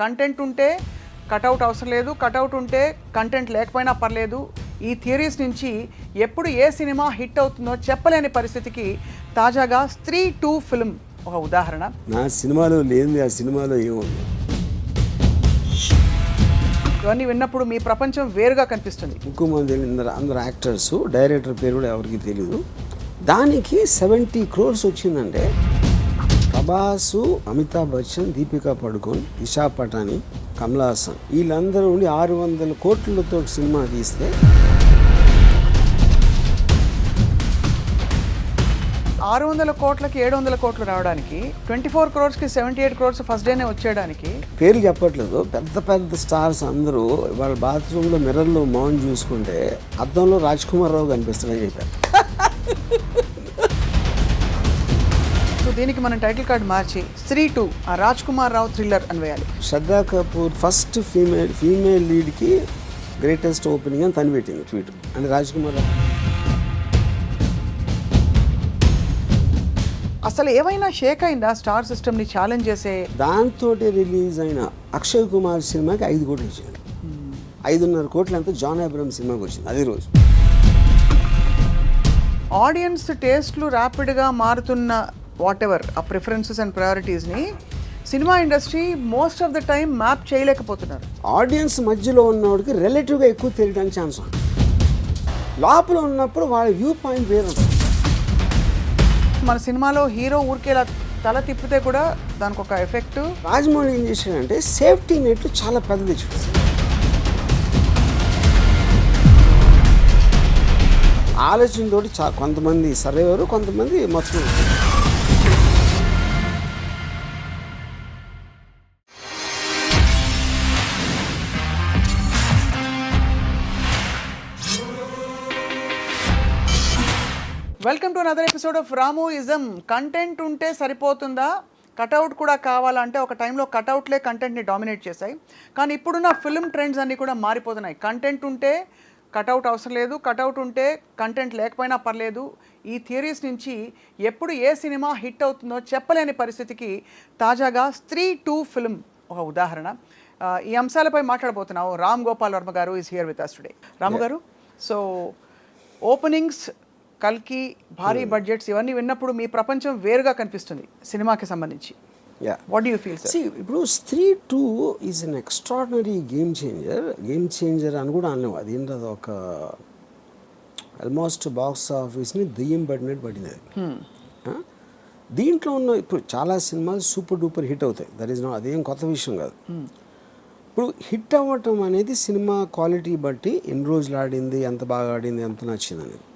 Content ఉంటే cutout అవసరం లేదు, కటౌట్ ఉంటే కంటెంట్ లేకపోయినా పర్లేదు. ఈ థియరీస్ నుంచి ఎప్పుడు ఏ సినిమా హిట్ అవుతుందో చెప్పలేని పరిస్థితికి తాజాగా స్త్రీ 2 ఫిల్మ్ ఒక ఉదాహరణ. నా సినిమాలో లేనిది ఆ సినిమాలో ఏముంది? ఇవన్నీ విన్నప్పుడు మీ ప్రపంచం వేరుగా కనిపిస్తుంది. ఎక్కువ మంది అందరు యాక్టర్స్, డైరెక్టర్ పేరు కూడా ఎవరికి తెలియదు. దానికి 70 crores వచ్చిందంటే ప్రభాసు, అమితాబ్ బచ్చన్, దీపికా పడుకోన్, దిశా పటాని, కమల్ హాసన్ వీళ్ళందరూ ఉండి 600 కోట్లతో సినిమా తీస్తే 600 కోట్లకి 700 కోట్లు రావడానికి 24 crores-కి 78 crores ఫస్ట్ డేనే వచ్చేయడానికి పేర్లు చెప్పట్లేదు. పెద్ద పెద్ద స్టార్స్ అందరూ వాళ్ళ బాత్రూంలో మిర్రర్లో మౌన్ చూసుకుంటే అద్దంలో రాజ్ కుమార్ రావు కనిపిస్తాడని చెప్పారు. సో దీనికి మనం టైటిల్ కార్డ్ మార్చి స్త్రీ 2 ఆ రాజ్ కుమార్ రావు థ్రిల్లర్ అని వేయాలి. శ్రద్ధా కపూర్ ఫస్ట్ ఫీమేల్ లీడ్కి గ్రేటెస్ట్ ఓపెనింగ్ అని తను పెట్టింది ట్వీట్. అంటే రాజ్ కుమార్ రావు అసలు ఏమైనా షేక్ అయిందా స్టార్ సిస్టమ్ని ఛాలెంజ్ చేసే? దాంతో రిలీజ్ అయిన అక్షయ్ కుమార్ సినిమాకి 5 కోట్లు వచ్చింది. 5.5 కోట్లు అంతా జాన్ అబ్రహం సినిమాకి వచ్చింది అదే రోజు. ఆడియన్స్ టేస్ట్లు ర్యాపిడ్గా మారుతున్న వాట్ ఎవర్ ఆ ప్రిఫరెన్సెస్ అండ్ ప్రయారిటీస్ని cinema industry most of the time map చేయలేకపోతున్నారు. ఆడియన్స్ మధ్యలో ఉన్నవాడికి రిలేటివ్గా ఎక్కువ తెలియడానికి ఛాన్స్ ఉంది. లోపల ఉన్నప్పుడు వాళ్ళ వ్యూ పాయింట్ వేరు. మన సినిమాలో హీరో ఊరికేలా తల తిప్పితే కూడా దానికి ఒక ఎఫెక్ట్. రాజమౌళి ఏం చేశాడంటే సేఫ్టీ నెట్ చాలా పెద్దది ఇచ్చాడు. ఆలోచనతోటి కొంతమంది సర్వేవారు, కొంతమంది మొత్తం. Welcome to another episode of రామోయిజం. Content ఉంటే సరిపోతుందా, కటౌట్ కూడా కావాలంటే ఒక టైంలో కటౌట్లే కంటెంట్ని డామినేట్ చేశాయి. కానీ ఇప్పుడున్న ఫిల్మ్ ట్రెండ్స్ అన్నీ కూడా మారిపోతున్నాయి. కంటెంట్ ఉంటే కటౌట్ అవసరం లేదు, కటౌట్ ఉంటే కంటెంట్ లేకపోయినా పర్లేదు. ఈ థియరీస్ నుంచి ఎప్పుడు ఏ సినిమా హిట్ అవుతుందో చెప్పలేని పరిస్థితికి తాజాగా స్త్రీ 2 ఫిల్మ్ ఒక ఉదాహరణ. ఈ అంశాలపై మాట్లాడబోతున్నాం. Ram Gopal Varma garu is here with us today. Ramu garu, so openings, కల్కి, భారీ బడ్జెట్స్ ఇవన్నీ విన్నప్పుడు మీ ప్రపంచం వేరుగా కనిపిస్తుంది సినిమాకి సంబంధించి. What do you feel? ఇప్పుడు స్త్రీ 2 is an extraordinary game changer అని కూడా అనలేము. అది ఏంటది, ఒక ఆల్మోస్ట్ బాక్స్ ఆఫీస్ని దెయ్యం పడినట్టు పడింది అది. దీంట్లో ఉన్న ఇప్పుడు చాలా సినిమాలు సూపర్ డూపర్ హిట్ అవుతాయి. దట్ ఈస్ నో, అదేం కొత్త విషయం కాదు. ఇప్పుడు హిట్ అవ్వటం అనేది సినిమా క్వాలిటీ బట్టి ఎన్ని రోజులు ఆడింది, ఎంత బాగా ఆడింది, ఎంత నచ్చింది అనేది.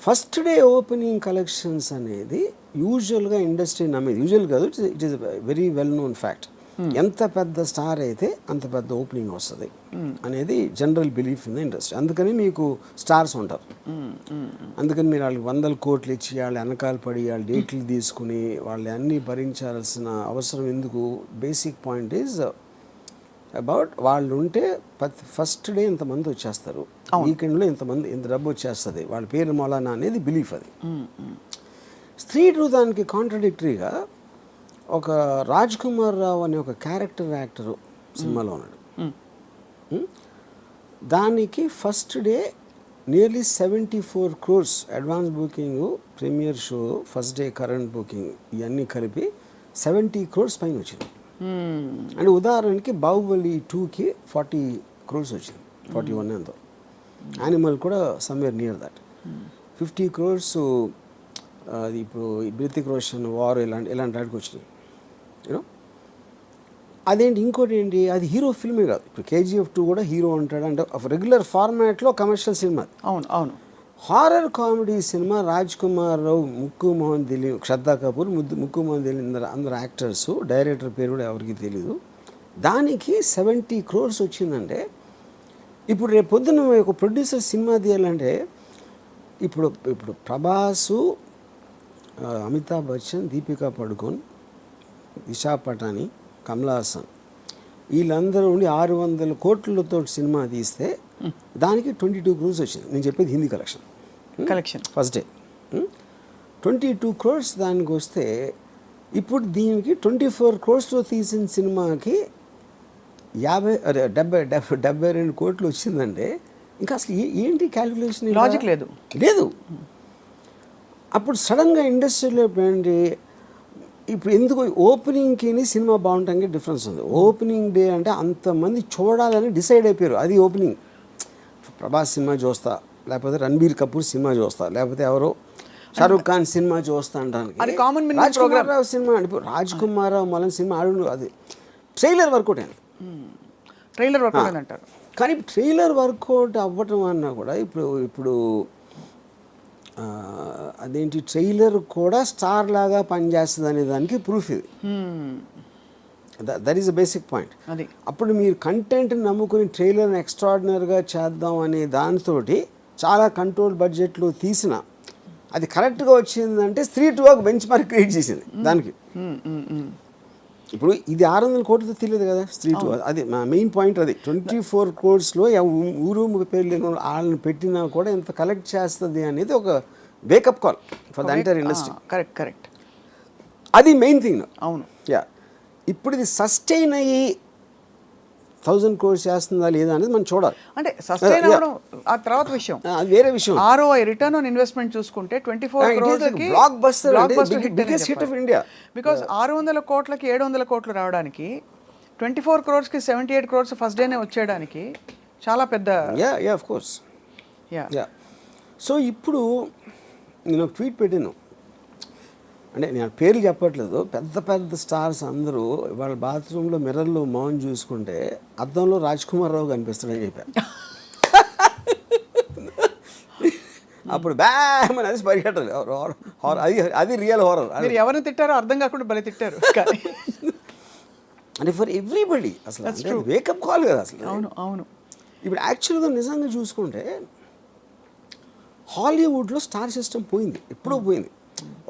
ఫస్ట్ డే ఓపెనింగ్ కలెక్షన్స్ అనేది యూజువల్గా ఇండస్ట్రీ నమ్మేది. యూజువల్ కాదు, it is very well known fact. ఎంత పెద్ద స్టార్ అయితే అంత పెద్ద ఓపెనింగ్ వస్తుంది అనేది general belief in the industry. అందుకని మీకు స్టార్స్ ఉంటారు. అందుకని మీరు వాళ్ళకి 100 కోట్లు ఇచ్చి వాళ్ళు వెనకాల పడి వాళ్ళ డేట్లు తీసుకుని వాళ్ళు అన్నీ భరించాల్సిన అవసరం ఎందుకు? బేసిక్ పాయింట్ ఈజ్ అబౌట్ వాళ్ళు ఉంటే ఫస్ట్ డే ఇంతమంది వచ్చేస్తారు, వీకెండ్లో ఇంత డబ్బు వచ్చేస్తుంది, వాళ్ళ పేరు మౌలానా అనేది బిలీఫ్. అది స్త్రీ 2 దానికి కాంట్రడిక్టరీగా ఒక రాజ్ కుమార్ రావు అనే ఒక క్యారెక్టర్ యాక్టరు సినిమాలో ఉన్నాడు. దానికి first day nearly 74 crores advance booking, premiere show, first day current booking ఇవన్నీ కలిపి 70 crores పైన వచ్చింది. అంటే ఉదాహరణకి బాహుబలి 2కి 40 crores వచ్చింది, 41 ఎంతో. యానిమల్ కూడా సమ్వేర్ నియర్ దట్. 50 crores అది ఇప్పుడు హృతిక్ రోషన్ వార్ ఇలాంటి వాటికి వచ్చినాయి. యూనో అదేంటి, ఇంకోటి ఏంటి, అది హీరో ఫిల్మే కాదు. ఇప్పుడు KGF 2 కూడా హీరో ఉంటాడు అంటే రెగ్యులర్ ఫార్మాట్లో కమర్షియల్ సినిమా. అవును అవును. Horror comedy cinema Raj Kumar Rao, ముక్కు మోహన్ దిలీప్, శ్రద్ధా కపూర్, ముక్కు మోహన్ దిలీప్ అందరు యాక్టర్స్, డైరెక్టర్ పేరు కూడా ఎవరికి తెలీదు. దానికి 70 crores వచ్చిందంటే ఇప్పుడు రేపు పొద్దున్న ఒక ప్రొడ్యూసర్ సినిమా తీయాలంటే ఇప్పుడు ప్రభాసు, అమితాబ్ బచ్చన్, దీపికా పడుకోన్, దిశా పటాని, కమల్ హాసన్ వీళ్ళందరూ ఉండి 600 కోట్లతో సినిమా తీస్తే దానికి 22 crores వచ్చింది. నేను చెప్పేది Hindi collection first day 22 crores దానికి వస్తే ఇప్పుడు దీనికి 24 crores తీసిన సినిమాకి $72 కోట్లు వచ్చిందంటే ఇంకా అసలు ఏంటి క్యాలిక్యులేషన్ లాజిక్ లేదు. లేదు. అప్పుడు సడన్గా ఇండస్ట్రీలో ఏంటి ఇప్పుడు ఎందుకు ఓపెనింగ్కి సినిమా బాగుంటానికి డిఫరెన్స్ ఉంది. ఓపెనింగ్ డే అంటే అంతమంది చూడాలని డిసైడ్ అయిపోయారు. అది ఓపెనింగ్. ప్రభాస్ సినిమా చూస్తా, లేకపోతే రణబీర్ కపూర్ సినిమా చూస్తా, లేకపోతే ఎవరో షారూఖ్ ఖాన్ సినిమా చూస్తా అంటానికి రాజ్ కుమార్ రావు సినిమా అంటే రాజ్ కుమార్ రావు మళ్ళీ సినిమా ఆడు అది ట్రైలర్ వర్కౌట్ అయింది. ట్రైలర్ వర్కౌట్ అయింది అంటారు. కానీ ట్రైలర్ వర్కౌట్ అవ్వటం అన్నా కూడా ఇప్పుడు అదేంటి ట్రైలర్ కూడా స్టార్ లాగా పనిచేస్తుంది అనే దానికి ప్రూఫ్ ఇది. That is a basic point. అప్పుడు మీరు కంటెంట్ నమ్ముకుని ట్రైలర్ని ఎక్స్ట్రాడినరీగా చేద్దాం అనే దానితోటి చాలా కంట్రోల్ బడ్జెట్లో తీసిన అది కరెక్ట్గా వచ్చిందంటే స్త్రీ 2 ఒక బెంచ్ మార్క్ క్రియేట్ చేసింది దానికి. ఇప్పుడు ఇది 600 కోట్లతో తెలియదు కదా స్త్రీ 2. అది మా మెయిన్ పాయింట్. అది 24 crores ఊరు పేరు లేని వాళ్ళని పెట్టినా కూడా ఎంత కలెక్ట్ చేస్తుంది అనేది ఒక wake up call for the entire industry. Correct. అది మెయిన్ థింగ్. అవును. యా. ఇప్పుడు ఇది సస్టైన్ అయ్యి 1000 crores చేస్తుందా లేదా అనేది మనం చూడాలి. అంటే సస్టైన్ అవ్వడం ఆ తర్వాత విషయం, అది వేరే విషయం. ROI రిటర్న్ ఆన్ ఇన్వెస్ట్మెంట్ చూసుకుంటే 24 crores block buster biggest hit of India. Because 600 కోట్లకి 700 కోట్లు రావడానికి 24 crores కి 78 crores ఫస్ట్ డేనే వచ్చేయడానికి చాలా పెద్ద. Yeah of course. Yeah. So ఇప్పుడు నేను ఒక ట్వీట్ పెట్టాను, అంటే నేను పేర్లు చెప్పట్లేదు, పెద్ద పెద్ద స్టార్స్ అందరూ వాళ్ళ బాత్రూంలో మిర్రర్లో మౌన్ చూసుకుంటే అద్దంలో రాజ్ కుమార్ రావు కనిపిస్తాడని చెప్పాను. అప్పుడు బ్యామని అది పరిగెట్టాలి. అది రియల్ హారర్. మీరు ఎవరిని తిట్టారో అర్థం కాకుండా భలే తిట్టారు. అంటే ఫర్ ఎవ్రీబడి అసలు వేకప్ కాల్ కదా అసలు. అవును. ఇప్పుడు యాక్చువల్గా నిజంగా చూసుకుంటే హాలీవుడ్లో స్టార్ సిస్టమ్ పోయింది, ఎప్పుడో పోయింది.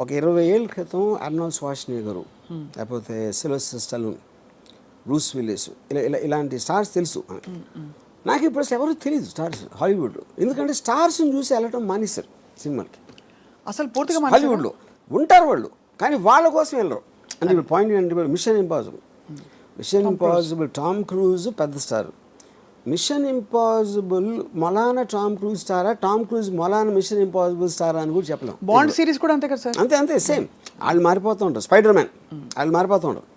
ఒక 20 ఏళ్ళ క్రితం అర్నాల్డ్ ష్వార్జ్నెగర్, లేకపోతే సిల్వెస్టర్ స్టాలోన్, బ్రూస్ విల్లిస్, ఇలాంటి స్టార్స్ తెలుసు. నాకు ఇప్పుడు అసలు ఎవరు తెలియదు స్టార్స్ హాలీవుడ్లో. ఎందుకంటే స్టార్స్ని చూసి వెళ్ళటం మానేశారు సినిమాకి. అసలు పూర్తిగా హాలీవుడ్లో ఉంటారు వాళ్ళు, కానీ వాళ్ళ కోసం వెళ్ళరు. అంటే ఇప్పుడు పాయింట్ ఏంటంటే మిషన్ ఇంపాసిబుల్ టామ్ క్రూజ్ పెద్ద స్టార్. మిషన్ ఇంపాసిబుల్ మొలానా టామ్ క్రూజ్ స్టారా, టామ్ క్రూజ్ మొలానా మిషన్ ఇంపాసిబుల్ స్టారా అని కూడా చెప్పలేం. బాండ్ సిరీస్ కూడా అంతే కదా సార్. అంతే సేమ్. వాళ్ళు మారిపోతూ ఉంటారు. స్పైడర్ మ్యాన్ వాళ్ళు మారిపోతూ ఉంటారు.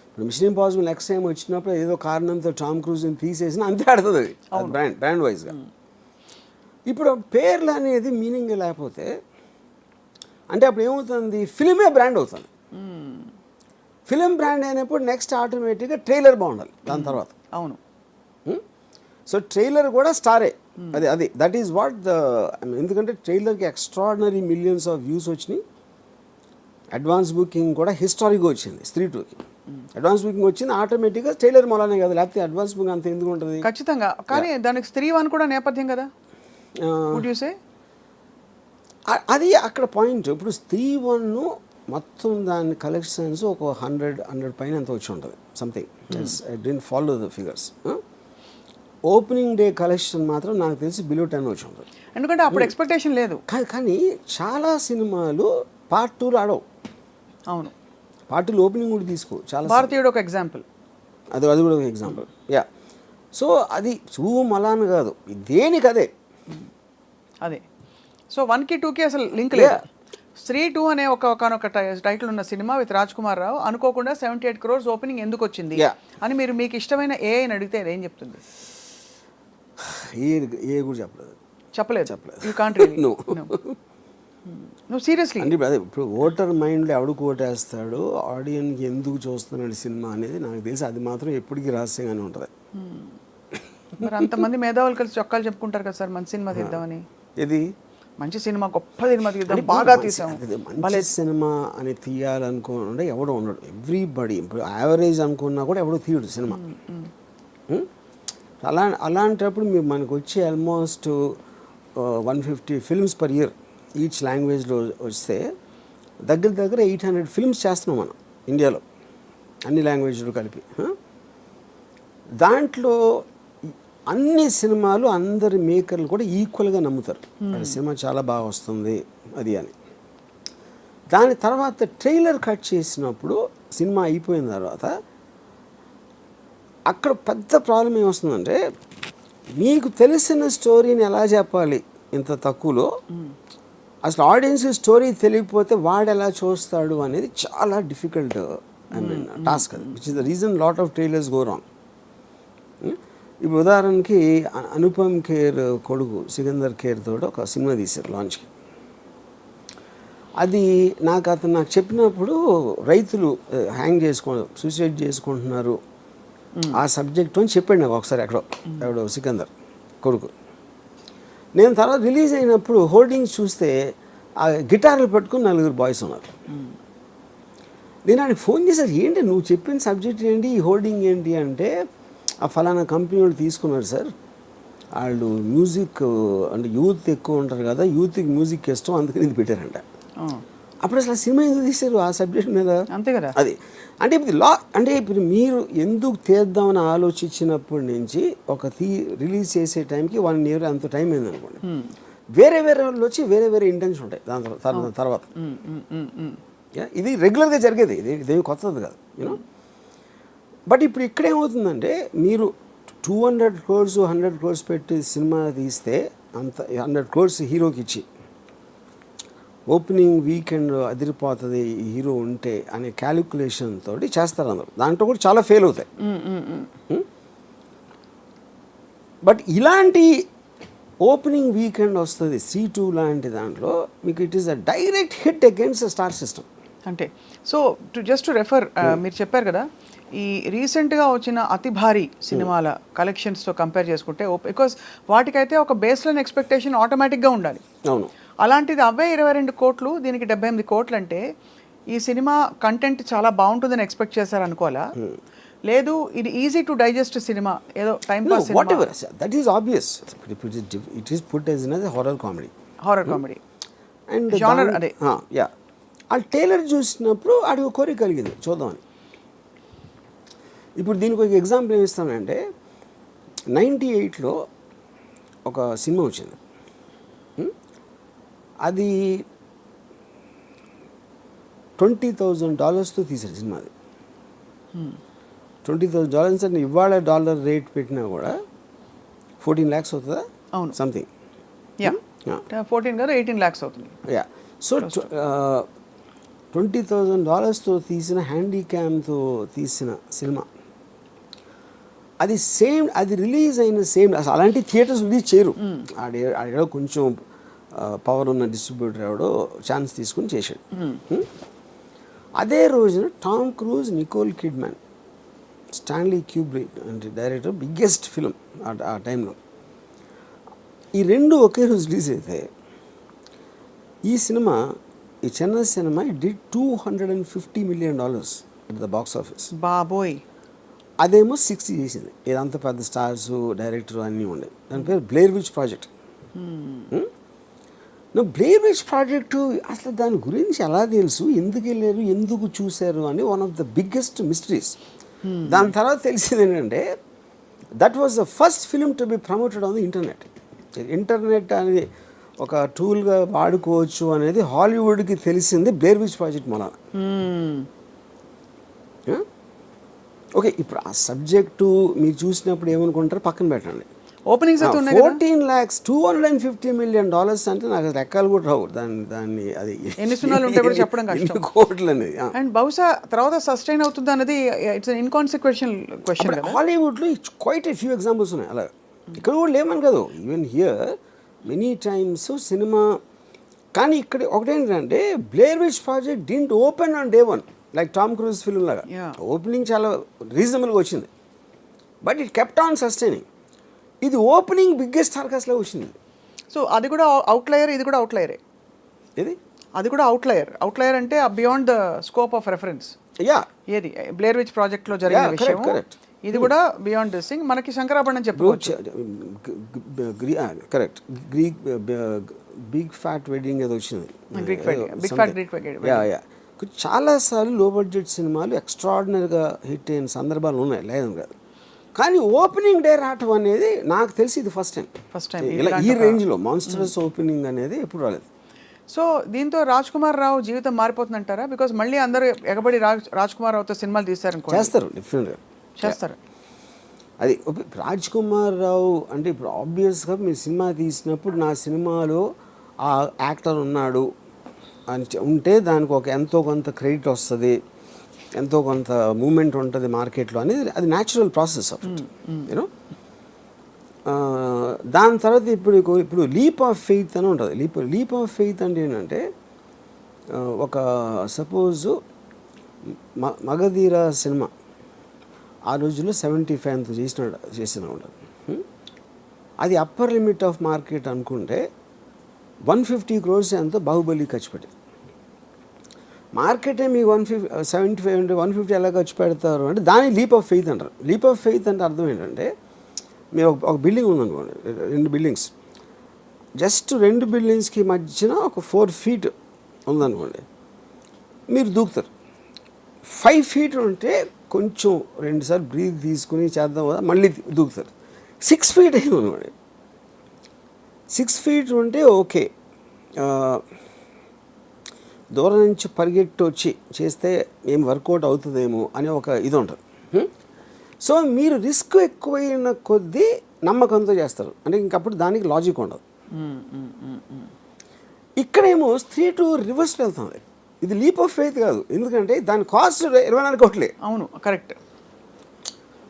ఇప్పుడు మిషన్ ఇంపాసిబుల్ నెక్స్ట్ టైం వచ్చినప్పుడు ఏదో కారణంతో టామ్ క్రూజ్ని తీసేసిన అంతే ఆడుతుంది అది బ్రాండ్ వైజ్గా. ఇప్పుడు పేర్లు అనేది మీనింగ్ లేకపోతే అంటే అప్పుడు ఏమవుతుంది, ఫిలిమే బ్రాండ్ అవుతుంది. ఫిలిం బ్రాండ్ అయినప్పుడు నెక్స్ట్ ఆటోమేటిక్గా ట్రైలర్ బాగుండాలి దాని తర్వాత. అవును. సో ట్రైలర్ కూడా స్టారే. అది దట్ ఈస్ వాట్ ద, ఎందుకంటే ట్రైలర్కి ఎక్స్ట్రాడినరీ మిలియన్స్ ఆఫ్ వ్యూస్ వచ్చినాయి. అడ్వాన్స్ బుకింగ్ కూడా హిస్టారిక్గా వచ్చింది స్త్రీ 2కి. అడ్వాన్స్ బుకింగ్ వచ్చింది ఆటోమేటిక్గా ట్రైలర్ మూలనే కదా, లేకపోతే అడ్వాన్స్ బుకింగ్ అంత ఎందుకు ఉంటుంది. ఖచ్చితంగా. కానీ దానికి స్త్రీ 1 కూడా నేపథ్యం కదా. అది అక్కడ పాయింట్. ఇప్పుడు స్త్రీ 1 మొత్తం దాని కలెక్షన్స్ ఒక 100 పైన ఎంత వచ్చి ఉంటుంది something. I don't follow the figures. Opening day collection మాత్రం నాకు తెలిసి బిలో 10 వచ్చి ఉంటుంది. ఎందుకంటే అప్పుడు ఎక్స్పెక్టేషన్ లేదు. కానీ చాలా సినిమాలు పార్ట్ 2 ఆడవు. అవును. పార్ట్ 2 ఓపెనింగ్ కూడా తీసుకో. చాలా భారతీయుడు ఒక ఎగ్జాంపుల్. అది కూడా ఒక ఎగ్జాంపుల్. యా. సో అది మలాన్ కాదు, దేనికి అదే. సో 1కి 2కి అసలు లింక్ లేదు. స్త్రీ 2 అనే ఒక టైటిల్ ఉన్న సినిమా విత్ రాజ్ కుమార్ రావు అనుకోకుండా 78 crores ఓపెనింగ్ ఎందుకు వచ్చింది అని మీరు మీకు ఇష్టమైన ఏఐని అడిగితే ఏం చెప్తుంది? ఏ కూడా చెప్పలేదు. You can't really. నువ్వు సీరియస్లీ అంటే అదే ఇప్పుడు ఓటర్ మైండ్లో ఎవడికి ఓటేస్తాడు, ఆడియన్కి ఎందుకు చూస్తున్నాడు సినిమా అనేది నాకు తెలిసి అది మాత్రం ఎప్పటికీ రహస్యంగానే ఉంటుంది. మరి అంతమంది మేధావులు కలిసి చొక్కాలు చెప్పుకుంటారు కదా సార్ మంచి సినిమా తీద్దామని. ఇది మంచి సినిమా, గొప్ప సినిమా తీద్దాం, బాగా తీసాం. మంచి సినిమా అని తీయాలనుకుంటే ఎవడో ఉండడు. ఎవ్రీబడి ఇప్పుడు యావరేజ్ అనుకున్నా కూడా ఎవడో తీయడు సినిమా. అలాంటప్పుడు మనకు వచ్చే almost 150 films per year each లాంగ్వేజ్లో వస్తే దగ్గర 800 ఫిల్మ్స్ చేస్తున్నాం మనం ఇండియాలో, అన్ని లాంగ్వేజ్లు కలిపి. దాంట్లో అన్ని సినిమాలు అందరి మేకర్లు కూడా ఈక్వల్గా నమ్ముతారు సినిమా చాలా బాగా వస్తుంది అది అని. దాని తర్వాత ట్రైలర్ కట్ చేసినప్పుడు సినిమా అయిపోయిన తర్వాత అక్కడ పెద్ద ప్రాబ్లం ఏమొస్తుందంటే మీకు తెలిసిన స్టోరీని ఎలా చెప్పాలి ఇంత తక్కువలో, అసలు ఆడియన్స్ స్టోరీ తెలియకపోతే వాడు ఎలా చూస్తాడు అనేది చాలా డిఫికల్ట్ టాస్క్ అది, which is the reason lot of trailers go wrong. ఇప్పుడు ఉదాహరణకి అనుపమ్ ఖేర్ కొడుకు సికందర్ ఖేర్ తోటి ఒక సినిమా తీశారు లాంచ్కి. అది నాకు చెప్పినప్పుడు రైతులు హ్యాంగ్ సూసైడ్ చేసుకుంటున్నారు ఆ సబ్జెక్ట్ అని చెప్పాడు నాకు ఒకసారి ఎవడో సికందర్ కొడుకు. నేను తర్వాత రిలీజ్ అయినప్పుడు హోర్డింగ్స్ చూస్తే ఆ గిటార్లు పట్టుకుని 4 బాయ్స్ ఉన్నారు. నేను ఆయనకి ఫోన్ చేశాను, ఏంటి నువ్వు చెప్పిన సబ్జెక్ట్ ఏంటి, ఈ హోర్డింగ్ ఏంటి అంటే, ఆ ఫలానా కంపెనీ వాళ్ళు తీసుకున్నారు సార్, వాళ్ళు మ్యూజిక్ అంటే యూత్ ఎక్కువ ఉంటారు కదా, యూత్కి మ్యూజిక్ ఇష్టం, అందుకని ఇది పెట్టారంట. అప్పుడు అసలు సినిమా ఎందుకు తీశారు ఆ సబ్జెక్ట్ మీద? అంతే కదా. అది అంటే ఇప్పుడు మీరు ఎందుకు తీద్దామని ఆలోచించినప్పటి నుంచి రిలీజ్ చేసే టైంకి 1 year అంత టైం అయింది అనుకోండి. వేరే వాళ్ళు వచ్చి వేరే ఇంటెన్షన్ ఉంటాయి దాని తర్వాత. ఇది రెగ్యులర్గా జరిగేది, ఇదేమి కొత్తది కాదు యూనో. బట్ ఇప్పుడు ఇక్కడ ఏమవుతుందంటే మీరు 200 crores 100 crores పెట్టి సినిమా తీస్తే అంత 100 crores హీరోకి ఇచ్చి ఓపెనింగ్ వీకెండ్ అదిరిపోతుంది హీరో ఉంటే అనే క్యాలిక్యులేషన్ తోటి చేస్తారు అందరూ. దాంట్లో కూడా చాలా ఫెయిల్ అవుతాయి. బట్ ఇలాంటి ఓపెనింగ్ వీకెండ్ వస్తుంది C2 లాంటి దాంట్లో మీకు it is a direct hit against star system. అంటే సో జస్ట్ టు రెఫర్, మీరు చెప్పారు కదా ఈ రీసెంట్గా వచ్చిన అతి భారీ సినిమాల కలెక్షన్స్తో కంపేర్ చేసుకుంటే, బికాస్ వాటికైతే ఒక బేస్ లైన్ ఎక్స్పెక్టేషన్ ఆటోమేటిక్గా ఉండాలి. అవును. అలాంటిది 22 కోట్లు, దీనికి 78 కోట్లు అంటే ఈ సినిమా కంటెంట్ చాలా బాగుంటుందని ఎక్స్పెక్ట్ చేశారు అనుకోవాలా? లేదు ఇది ఈజీ టు డైజెస్ట్ సినిమా, ఏదో time pass cinema? What ever, that is obvious. It is put as a horror comedy. And genre అదే. యా, ఆ టైలర్ చూసినప్పుడు ఆడికి ఒక కోరిక కలిగింది చూద్దామని. ఇప్పుడు దీనికి ఒక ఎగ్జాంపుల్ ఏమి ఇస్తానంటే 98లో ఒక సినిమా వచ్చింది, అది $20,000 తీసారు సినిమా. అది $20,000 అంటే ఇవాళ డాలర్ రేట్ పెట్టినా కూడా 14 lakhs అవుతుందా? అవును, సంథింగ్. 14 కాదు 18 lakhs అవుతుంది. యా, సో $20,000 తీసిన హ్యాండీక్యామ్తో తీసిన సినిమా అది అది రిలీజ్ అయిన అసలు అలాంటి థియేటర్స్ రిలీజ్ చేయరు. ఆడేడో కొంచెం పవర్ ఉన్న డిస్ట్రిబ్యూటర్ ఎవడో ఛాన్స్ తీసుకుని చేశాడు. అదే రోజున Tom Cruise, Nicole Kidman, Stanley Kubrick అంటే డైరెక్టర్, బిగ్గెస్ట్ ఫిలిం ఆ టైంలో, ఈ 2 ఒకే రోజు రిలీజ్ అయితే ఈ Chennai cinema did $250 million at the box office. బాబోయ్. అదేమో 60 చేసింది. ఇదంతా పెద్ద స్టార్స్, డైరెక్టర్ అన్నీ ఉండే. దాని పేరు Blair which project. Blair which project అసలు దాని గురించి ఎలా తెలుసు, ఎందుకు వెళ్ళారు, ఎందుకు చూశారు అని one of the biggest mysteries. దాని తర్వాత తెలిసింది ఏంటంటే that was the first film to be promoted on the internet. Internet అనేది ఒక టూల్గా వాడుకోవచ్చు అనేది హాలీవుడ్కి తెలిసింది బ్లేర్ విచ్ ప్రాజెక్ట్ మూలాన. ఓకే, ఇప్పుడు ఆ సబ్జెక్టు మీరు చూసినప్పుడు ఏమనుకుంటారు పక్కన పెట్టండి. ఓపెనింగ్స్ 14 lakhs $250 million అంటే నాకు లెక్కలు కూడా రావు. దాన్ని అది ఎన్ని సున్నాలు ఉంటే కూడా చెప్పడం కష్టం. కోట్లు అనేది. అండ్ బహుశా తర్వాత సస్టైన్ అవుతుంది అనేది ఇట్స్ ఇన్కాన్సిక్వెన్షియల్ క్వశ్చన్ కదా. హాలీవుడ్లో క్వైట్ ఎ ఫ్యూ ఎగ్జాంపుల్స్ ఉన్నాయి అలా. ఇక్కడ కూడా లేమని కాదు, even here many times cinema. కానీ ఇక్కడ ఒకటేంటంటే Blair which project didn't open on day 1 like Tom cruise film లాగా. ఓపెనింగ్ చాలా రీజనబుల్గా వచ్చింది, but it kept on sustaining. ఇది ఓపెనింగ్ బిగ్గెస్ట్ సర్కస్లో వచ్చింది. సో అది కూడా అవుట్లయర్, ఇది కూడా అవుట్లయరే. ఇది అది కూడా అవుట్లయర్ అంటే beyond the scope of reference. Yeah, ఏది బ్లేర్ విచ్ ప్రాజెక్ట్లో జరిగిన విషయం, ఇది కూడా బియాండ్ దిస్ థింగ్. మనకి శంకరాభరణం చెప్పుకోవచ్చు. కరెక్ట్. బిగ్ ఫ్యాట్ వెడ్డింగ్ ఏదో వచ్చింది. యా యా, చాలాసార్లు లో బడ్జెట్ సినిమాలు ఎక్స్ట్రాడినరీగా హిట్ అయిన సందర్భాలు ఉన్నాయి, లేదని కాదు. కానీ ఓపెనింగ్ డే రావటం అనేది నాకు తెలిసి ఇది ఫస్ట్ టైం ఇలా ఈ రేంజ్లో మాన్స్టరస్ ఓపెనింగ్ అనేది ఎప్పుడు రాలేదు. సో దీంతో రాజ్ కుమార్ రావు జీవితం మారిపోతుందంటారా? బికాజ్ మళ్ళీ అందరూ ఎగబడి రాజ్ కుమార్ రావుతో సినిమాలు తీస్తారనుకో. చేస్తారు, డెఫినెట్గా చేస్తారు. అది రాజ్ కుమార్ రావు అంటే ఇప్పుడు ఆబ్వియస్గా మీరు సినిమా తీసినప్పుడు నా సినిమాలో ఆ యాక్టర్ ఉన్నాడు అని ఉంటే దానికి ఒక ఎంతో కొంత క్రెడిట్ వస్తుంది, ఎంతో కొంత మూమెంట్ ఉంటుంది మార్కెట్లో అనేది అది natural process of it you know. దాని తర్వాత ఇప్పుడు లీప్ ఆఫ్ ఫెయిత్ అని ఉంటుంది. లీప్ ఆఫ్ ఫెయిత్ అంటే ఏంటంటే ఒక సపోజు మగధీర సినిమా ఆ రోజుల్లో 75 అంత చేసిన ఉంటాడు. అది అప్పర్ లిమిట్ ఆఫ్ మార్కెట్ అనుకుంటే 150 crores ఎంతో బాహుబలి ఖర్చు పెట్టింది. మార్కెటే మీకు 175 అంటే 150 ఎలా ఖర్చు పెడతారు అంటే దాన్ని లీప్ ఆఫ్ ఫెయిత్ అంటారు. లీప్ ఆఫ్ ఫెయిత్ అంటే అర్థం ఏంటంటే మీరు ఒక బిల్డింగ్ ఉందనుకోండి, 2 బిల్డింగ్స్, జస్ట్ 2 బిల్డింగ్స్కి మధ్యన ఒక 4 feet ఉందనుకోండి, మీరు దూకుతారు. 5 feet ఉంటే కొంచెం 2 సార్లు బ్రీత్ తీసుకుని చేద్దాం కదా మళ్ళీ దూకుతారు. 6 feet అయిందనుకోండి, 6 feet ఉంటే ఓకే, దూరం నుంచి పరిగెట్టి వచ్చి చేస్తే ఏం వర్కౌట్ అవుతుందేమో అనే ఒక ఇది ఉంటుంది. సో మీరు రిస్క్ ఎక్కువైన కొద్దీ నమ్మకంతో చేస్తారు, అంటే ఇంకప్పుడు దానికి లాజిక్ ఉండదు. ఇక్కడేమో 3 రివర్స్లో వెళ్తుంది. ఇది లీప్ ఆఫ్ ఫెయిత్ కాదు, ఎందుకంటే దాని కాస్ట్ 24 కోట్లే. అవును, కరెక్ట్.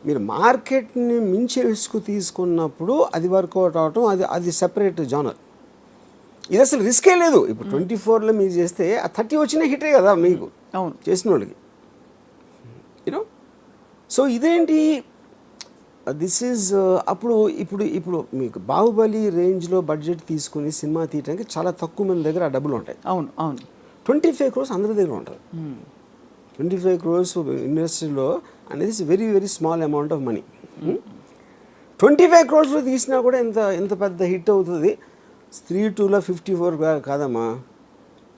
మీరు మార్కెట్ని మించి రిస్క్ తీసుకున్నప్పుడు అది వర్కౌట్ అవటం అది సెపరేట్ జానర్. ఇది అసలు రిస్కే లేదు. ఇప్పుడు 24లో మీరు చేస్తే ఆ 30 వచ్చినా హిటే కదా మీకు అవును చేసిన వాళ్ళకి, యూనో. సో ఇదేంటి దిస్ ఈజ్ అప్పుడు ఇప్పుడు మీకు బాహుబలి రేంజ్లో బడ్జెట్ తీసుకుని సినిమా తీయడానికి చాలా తక్కువ మంది దగ్గర ఆ డబ్బులు ఉంటాయి. అవును అవును 25 crores అందరి దగ్గర ఉంటుంది. 25 crores ఇండస్ట్రీలో అనేది is very very small amount of money. 25 crores తీసినా కూడా ఎంత పెద్ద హిట్ అవుతుంది. 3-2లో 54 కాదమ్మా,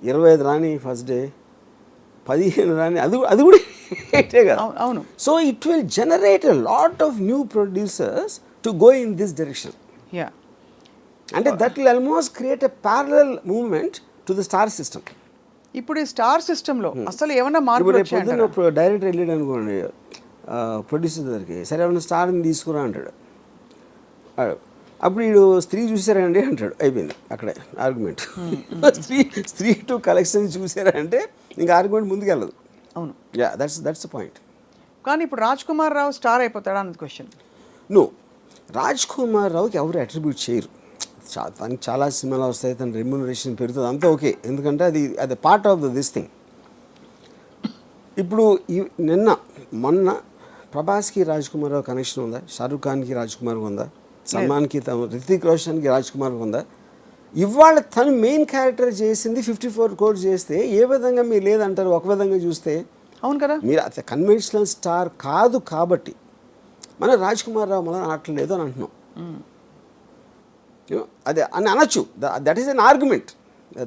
25 రాని ఫస్ట్ డే, 15 రాని అది కూడా హిట్టే కదా. అవును. So it will generate a lot of new producers to go in this direction. Yeah, అంటే that will almost create a parallel movement to the star system. ఇప్పుడు ఈ స్టార్ సిస్టంలో అసలు ఏమన్నా మార్పులు వచ్చాయంటారా? ఇప్పుడు డైరెక్టర్ వెళ్ళాడు అనుకోండి ప్రొడ్యూసర్ దగ్గరికి, సరే ఏమన్నా స్టార్ని తీసుకురా అంటాడు. అప్పుడు వీడు స్త్రీ చూసారా అండి అంటాడు, అయిపోయింది అక్కడే ఆర్గ్యుమెంట్. స్త్రీ టు కలెక్షన్ చూసారా అంటే ఇంకా ఆర్గ్యుమెంట్ ముందుకెళ్ళదు. అవును, యా, దట్స్ ద పాయింట్. కానీ ఇప్పుడు రాజ్ కుమార్ రావు స్టార్ అయిపోతాడా అన్నది క్వశ్చన్. నో, రాజ్ కుమార్ రావుకి ఎవరు అట్రిబ్యూట్ చేయరు. తనకి చాలా సినిమాలు వస్తాయి, తన రెమ్యునరేషన్ పెరుగుతుంది, అంతా ఓకే, ఎందుకంటే అది పార్ట్ ఆఫ్ దిస్ థింగ్. ఇప్పుడు మొన్న ప్రభాస్కి రాజ్ కుమార్ రావు కనెక్షన్ ఉందా? షారూఖ్ ఖాన్కి రాజ్ కుమార్ ఉందా? సల్మాన్కి రితిక్ రోషన్కి రాజ్ కుమార్ ఉందా? ఇవాళ తను మెయిన్ క్యారెక్టర్ చేసింది 54 crores చేస్తే ఏ విధంగా మీరు లేదంటారు? ఒక విధంగా చూస్తే అవును కదా, మీరు అది కన్వెన్షనల్ స్టార్ కాదు కాబట్టి మన రాజ్ కుమార్ రావు మనం ఆడలేదు అని అంటున్నాం. అదే అని అనొచ్చు, that is an argument,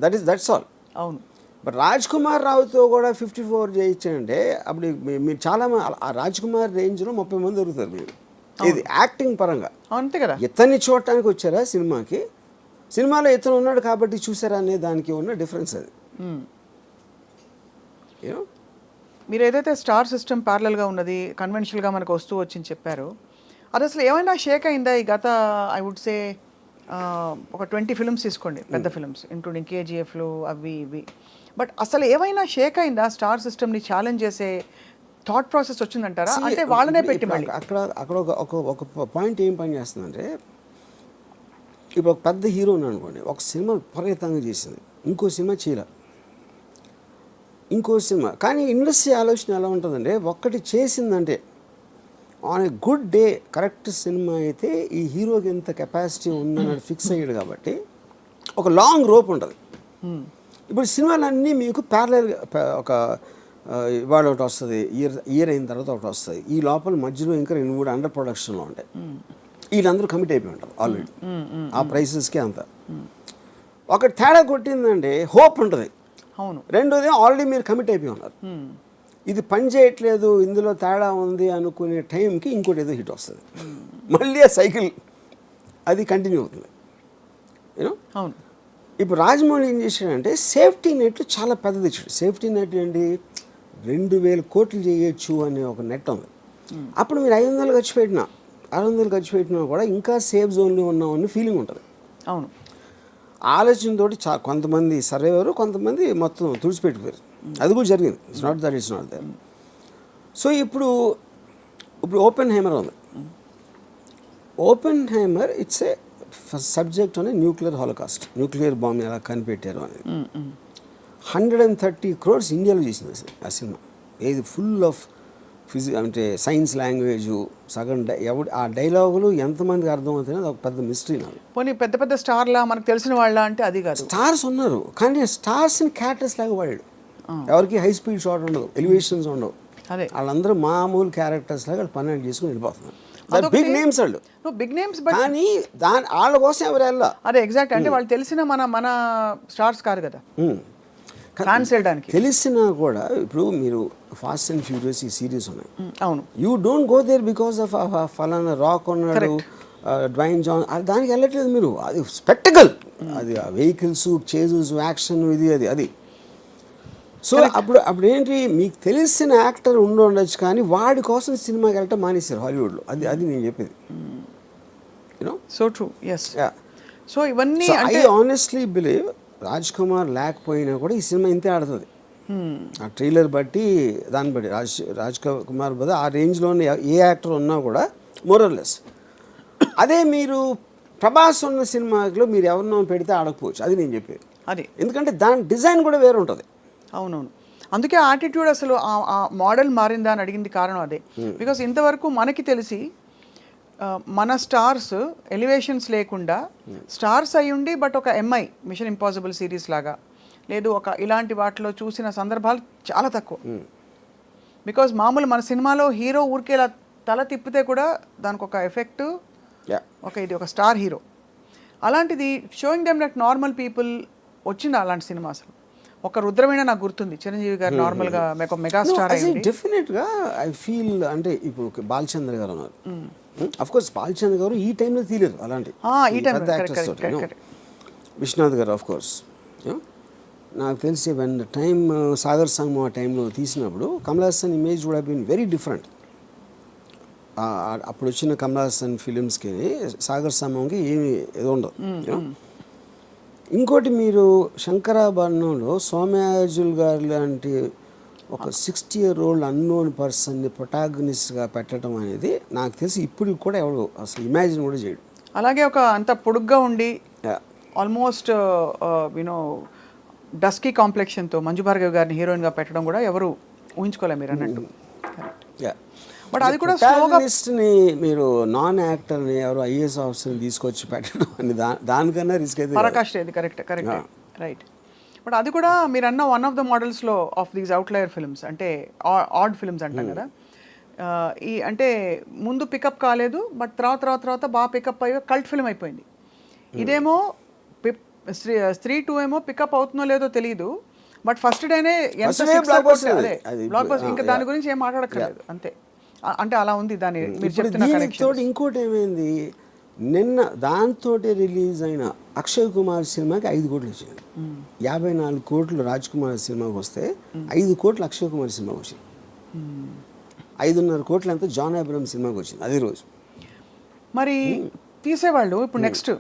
that's all. అవును, బట్ రాజ్ కుమార్ రావుతో కూడా 54 చేయించంటే అప్పుడు మీరు చాలా ఆ రాజ్ కుమార్ రేంజ్లో 30 మంది దొరుకుతారు మీరు. ఇది యాక్టింగ్ పరంగా అంతే కదా. ఇతన్ని చూడటానికి వచ్చారా సినిమాకి, సినిమాలో ఇతను ఉన్నాడు కాబట్టి చూసారా అనే దానికి ఉన్న డిఫరెన్స్ అది. మీరు ఏదైతే స్టార్ సిస్టమ్ ప్యారలల్గా ఉన్నది, కన్వెన్షనల్గా మనకు వస్తూ వచ్చింది చెప్పారు, అది అసలు ఏమైనా షేక్ అయిందా ఈ గత ఐ వుడ్ సే ఒక 20 films తీసుకోండి, పెద్ద ఫిల్మ్స్ ఇంక్లూడింగ్ కేజీఎఫ్లు అవి ఇవి, బట్ అసలు ఏమైనా షేక్ అయిందా స్టార్ సిస్టమ్ని ఛాలెంజ్ చేసే థాట్ ప్రాసెస్ వచ్చిందంటారా? అంటే వాళ్ళనే పెట్టి మళ్ళీ అక్కడ ఒక పాయింట్ ఏం పని చేస్తుందంటే, ఇప్పుడు ఒక పెద్ద హీరో ఉన్నాడు అనుకోండి, ఒక సినిమా విపరీతంగా చేసింది, ఇంకో సినిమా చేయలే, ఇంకో సినిమా. కానీ ఇండస్ట్రీ ఆలోచన ఎలా ఉంటుందంటే, ఒక్కటి చేసిందంటే on a good day correct cinema అయితే ఈ హీరోకి ఎంత కెపాసిటీ ఉందని ఫిక్స్ అయ్యాడు కాబట్టి ఒక లాంగ్ రోప్ ఉంటుంది. ఇప్పుడు సినిమాలన్నీ మీకు ప్యారలల్గా ఒక ఇవాళ ఒకటి వస్తుంది, ఇయర్ అయిన తర్వాత ఒకటి వస్తుంది, ఈ లోపల మధ్యలో ఇంకా 2-3 అండర్ ప్రొడక్షన్లో ఉంటాయి. వీళ్ళందరూ కమిట్ అయిపోయి ఉంటారు ఆల్రెడీ ఆ ప్రైసెస్కి అంతా. ఒకటి తేడా కొట్టిందంటే హోప్ ఉంటుంది. అవును, రెండోది ఆల్రెడీ మీరు కమిట్ అయిపోయి ఉన్నారు, ఇది పని చేయట్లేదు, ఇందులో తేడా ఉంది అనుకునే టైంకి ఇంకోటి ఏదో హిట్ వస్తుంది, మళ్ళీ ఆ సైకిల్ అది కంటిన్యూ అవుతుంది. యూనో. అవును. ఇప్పుడు రాజమౌళి ఏం చేశాడంటే సేఫ్టీ నెట్ చాలా పెద్దది ఇచ్చాడు. సేఫ్టీ నెట్ ఏంటి, 2000 కోట్లు చేయొచ్చు అనే ఒక నెట్ ఉంది. అప్పుడు మీరు 500 ఖర్చు పెట్టినా 600 ఖర్చు పెట్టినా కూడా ఇంకా సేఫ్ జోన్లో ఉన్నామని ఫీలింగ్ ఉంటుంది. అవును. ఆలోచనతో కొంతమంది సర్వైవరు, కొంతమంది మొత్తం తుడిచిపెట్టిపోయారు. అది కూడా జరిగింది. It's not there. సో ఇప్పుడు ఓపెన్ హైమర్ ఉంది. Oppenheimer it's a subject అనే న్యూక్లియర్ హాలోకాస్ట్, న్యూక్లియర్ బాంబ్ ఎలా కనిపెట్టారు అనేది. 130 crores ఇండియాలో చేసింది ఆ సినిమా. ఏది ఫుల్ ఆఫ్ అంటే సైన్స్ లాంగ్వేజ్, సగం ఆ డైలాగులు ఎంతమందికి అర్థమవుతాయో అది ఒక పెద్ద మిస్టరీ నాకు. పోనీ పెద్ద పెద్ద స్టార్లా మనకు తెలిసిన వాళ్ళ అంటే అది కాదు. స్టార్స్ ఉన్నారు, కానీ స్టార్స్ని క్యారెక్టర్స్ లాగా వాడాడు. ఎవరికి హై స్పీడ్ షాట్ ఉండదు, ఎలివేషన్స్ ఉండవు. అదే వాళ్ళందరూ మామూలు క్యారెక్టర్స్ లాగా పని చేసుకుని వెళ్ళిపోతున్నారు. బిగ్ నేమ్స్ వాళ్ళు, బిగ్ నేమ్స్, కానీ వాళ్ళ కోసం ఎవరు వెళ్ళా. అదే ఎగ్జాక్ట్. అంటే వాళ్ళు తెలిసిన మన స్టార్స్ కాదు కదా ఫ్యాన్స్ వెళ్ళడానికి. తెలిసినా కూడా ఇప్పుడు మీరు ఫాస్ట్ అండ్ ఫ్యూరియస్ ఈ సిరీస్ ఉన్నాయి. అవును. You don't go there because of ఫలానా రాక్ ఉన్నాడు, డ్వైన్ జాన్, దానికి వెళ్ళట్లేదు మీరు. అది స్పెక్టకల్, అది వెహికల్స్, చేజెస్, యాక్షన్, అది. సో అప్పుడు ఏంటి, మీకు తెలిసిన యాక్టర్ ఉండొచ్చు, కానీ వాడి కోసం సినిమాకి వెళ్ళటం మానేశారు హాలీవుడ్లో. అది నేను చెప్పేది. You know, so true. Yes. So ఇవన్నీ I honestly believe Raj Kumar లేకపోయినా కూడా ఈ సినిమా ఇంతే ఆడుతుంది. ఆ ట్రైలర్ బట్టి, దాన్ని బట్టి రాజ్ కుమార్ బదులు ఆ రేంజ్లోనే ఏ యాక్టర్ ఉన్నా కూడా మోరల్లెస్. అదే మీరు ప్రభాస్ ఉన్న సినిమాలో మీరు ఎవరినో పెడితే ఆడకపోవచ్చు. అది నేను చెప్పేది. అది ఎందుకంటే దాని డిజైన్ కూడా వేరే ఉంటుంది. అవునవును. అందుకే యాటిట్యూడ్ అసలు ఆ మోడల్ మారిందా అని అడిగింది కారణం అదే. బికాస్ ఇంతవరకు మనకి తెలిసి మన స్టార్స్ ఎలివేషన్స్ లేకుండా స్టార్స్ అయి ఉండి బట్ ఒక ఎంఐ మిషన్ ఇంపాసిబుల్ సిరీస్ లాగా లేదు ఒక ఇలాంటి వాటిలో చూసిన సందర్భాలు చాలా తక్కువ. బికాజ్ మామూలు మన సినిమాలో హీరో ఊరికేలా తల తిప్పితే కూడా దానికి ఒక ఎఫెక్ట్, ఇది ఒక స్టార్ హీరో. అలాంటిది showing them like normal people వచ్చింది అలాంటి సినిమా. అసలు ఒక రుద్రమైన నాకు గుర్తుంది, చిరంజీవి గారు నార్మల్గా మెగా స్టార్ అయింది. డెఫినెట్గా ఐ ఫీల్. అంటే ఇప్పుడు బాలచంద్ర గారు ఉన్నారు. అఫ్ కోర్స్ బాలచంద్ర గారు ఈ టైంలో తీయలేరు అలాంటి పెద్ద యాక్టర్స్ తోటి. విశ్వనాథ్ గారు ఆఫ్ కోర్స్. నాకు తెలిసి వెన్ టైమ్ సాగర్ సంగమం ఆ టైంలో తీసినప్పుడు Kamal Haasan image would have been very different. అప్పుడు వచ్చిన కమల్ హాసన్ ఫిలిమ్స్కి సాగర్ సంగమంకి ఏమి ఏదో ఉండదు. ఇంకోటి, మీరు శంకరాభరణంలో సోమయాజుల్ గారు లాంటి ఒక 60-year-old అన్నోన్ పర్సన్ని ప్రొటాగనిస్ట్గా పెట్టడం అనేది నాకు తెలిసి ఇప్పుడు కూడా ఎవరు అసలు ఇమాజిన్ కూడా చేయడు. అలాగే ఒక అంత పొడుగ్గా ఉండి ఆల్మోస్ట్ యూనో డస్కీ కాంప్లెక్షన్తో మంజు భార్గవ్ గారిని హీరోయిన్గా పెట్టడం కూడా ఎవరు ఊహించుకోలేరు మీరు అన్నట్టు. బట్ అది కూడా ప్రొటాగనిస్ట్ని మీరు నాన్ యాక్టర్ని ఎవరు ఐఏఎస్ ఆఫీసర్ని తీసుకొచ్చి పెట్టడం అని దానికన్నా రిస్క్ అయితే పరాకాష్ట. ఇది కరెక్ట్ రైట్. బట్ అది కూడా మీరు అన్న వన్ ఆఫ్ ద మోడల్స్లో ఆఫ్ దీస్ అవుట్లయర్ ఫిల్మ్స్, అంటే ఆడ్ ఫిల్మ్స్ అంటాం కదా. ఈ అంటే ముందు పికప్ కాలేదు, బట్ తర్వాత బాగా పికప్ అయ్యి కల్ట్ ఫిల్మ్ అయిపోయింది. ఇదేమో స్త్రీ 2 ఏమో పికప్ అవుతుందో లేదో తెలియదు, బట్ ఫస్ట్ డేనే బ్లాక్ బస్టర్. ఇంకా దాని గురించి ఏం మాట్లాడక్కర్లేదు అంతే. అంటే అలా ఉంది దాని మీరు చెప్తున్న కనెక్షన్. ఇంకోటి ఏమైంది, నిన్న దాంతో రిలీజ్ అయిన అక్షయ్ కుమార్ సినిమాకి 5 కోట్లు వచ్చింది. 54 కోట్లు రాజ్ కుమార్ సినిమాకి వస్తే 5 కోట్లు అక్షయ్ కుమార్ సినిమాకి వచ్చింది. 5.5 కోట్లు అంతా జాన్ అబ్రహం సినిమాకి వచ్చింది అదే రోజు. మరి తీసేవాళ్ళు ఇప్పుడు నెక్స్ట్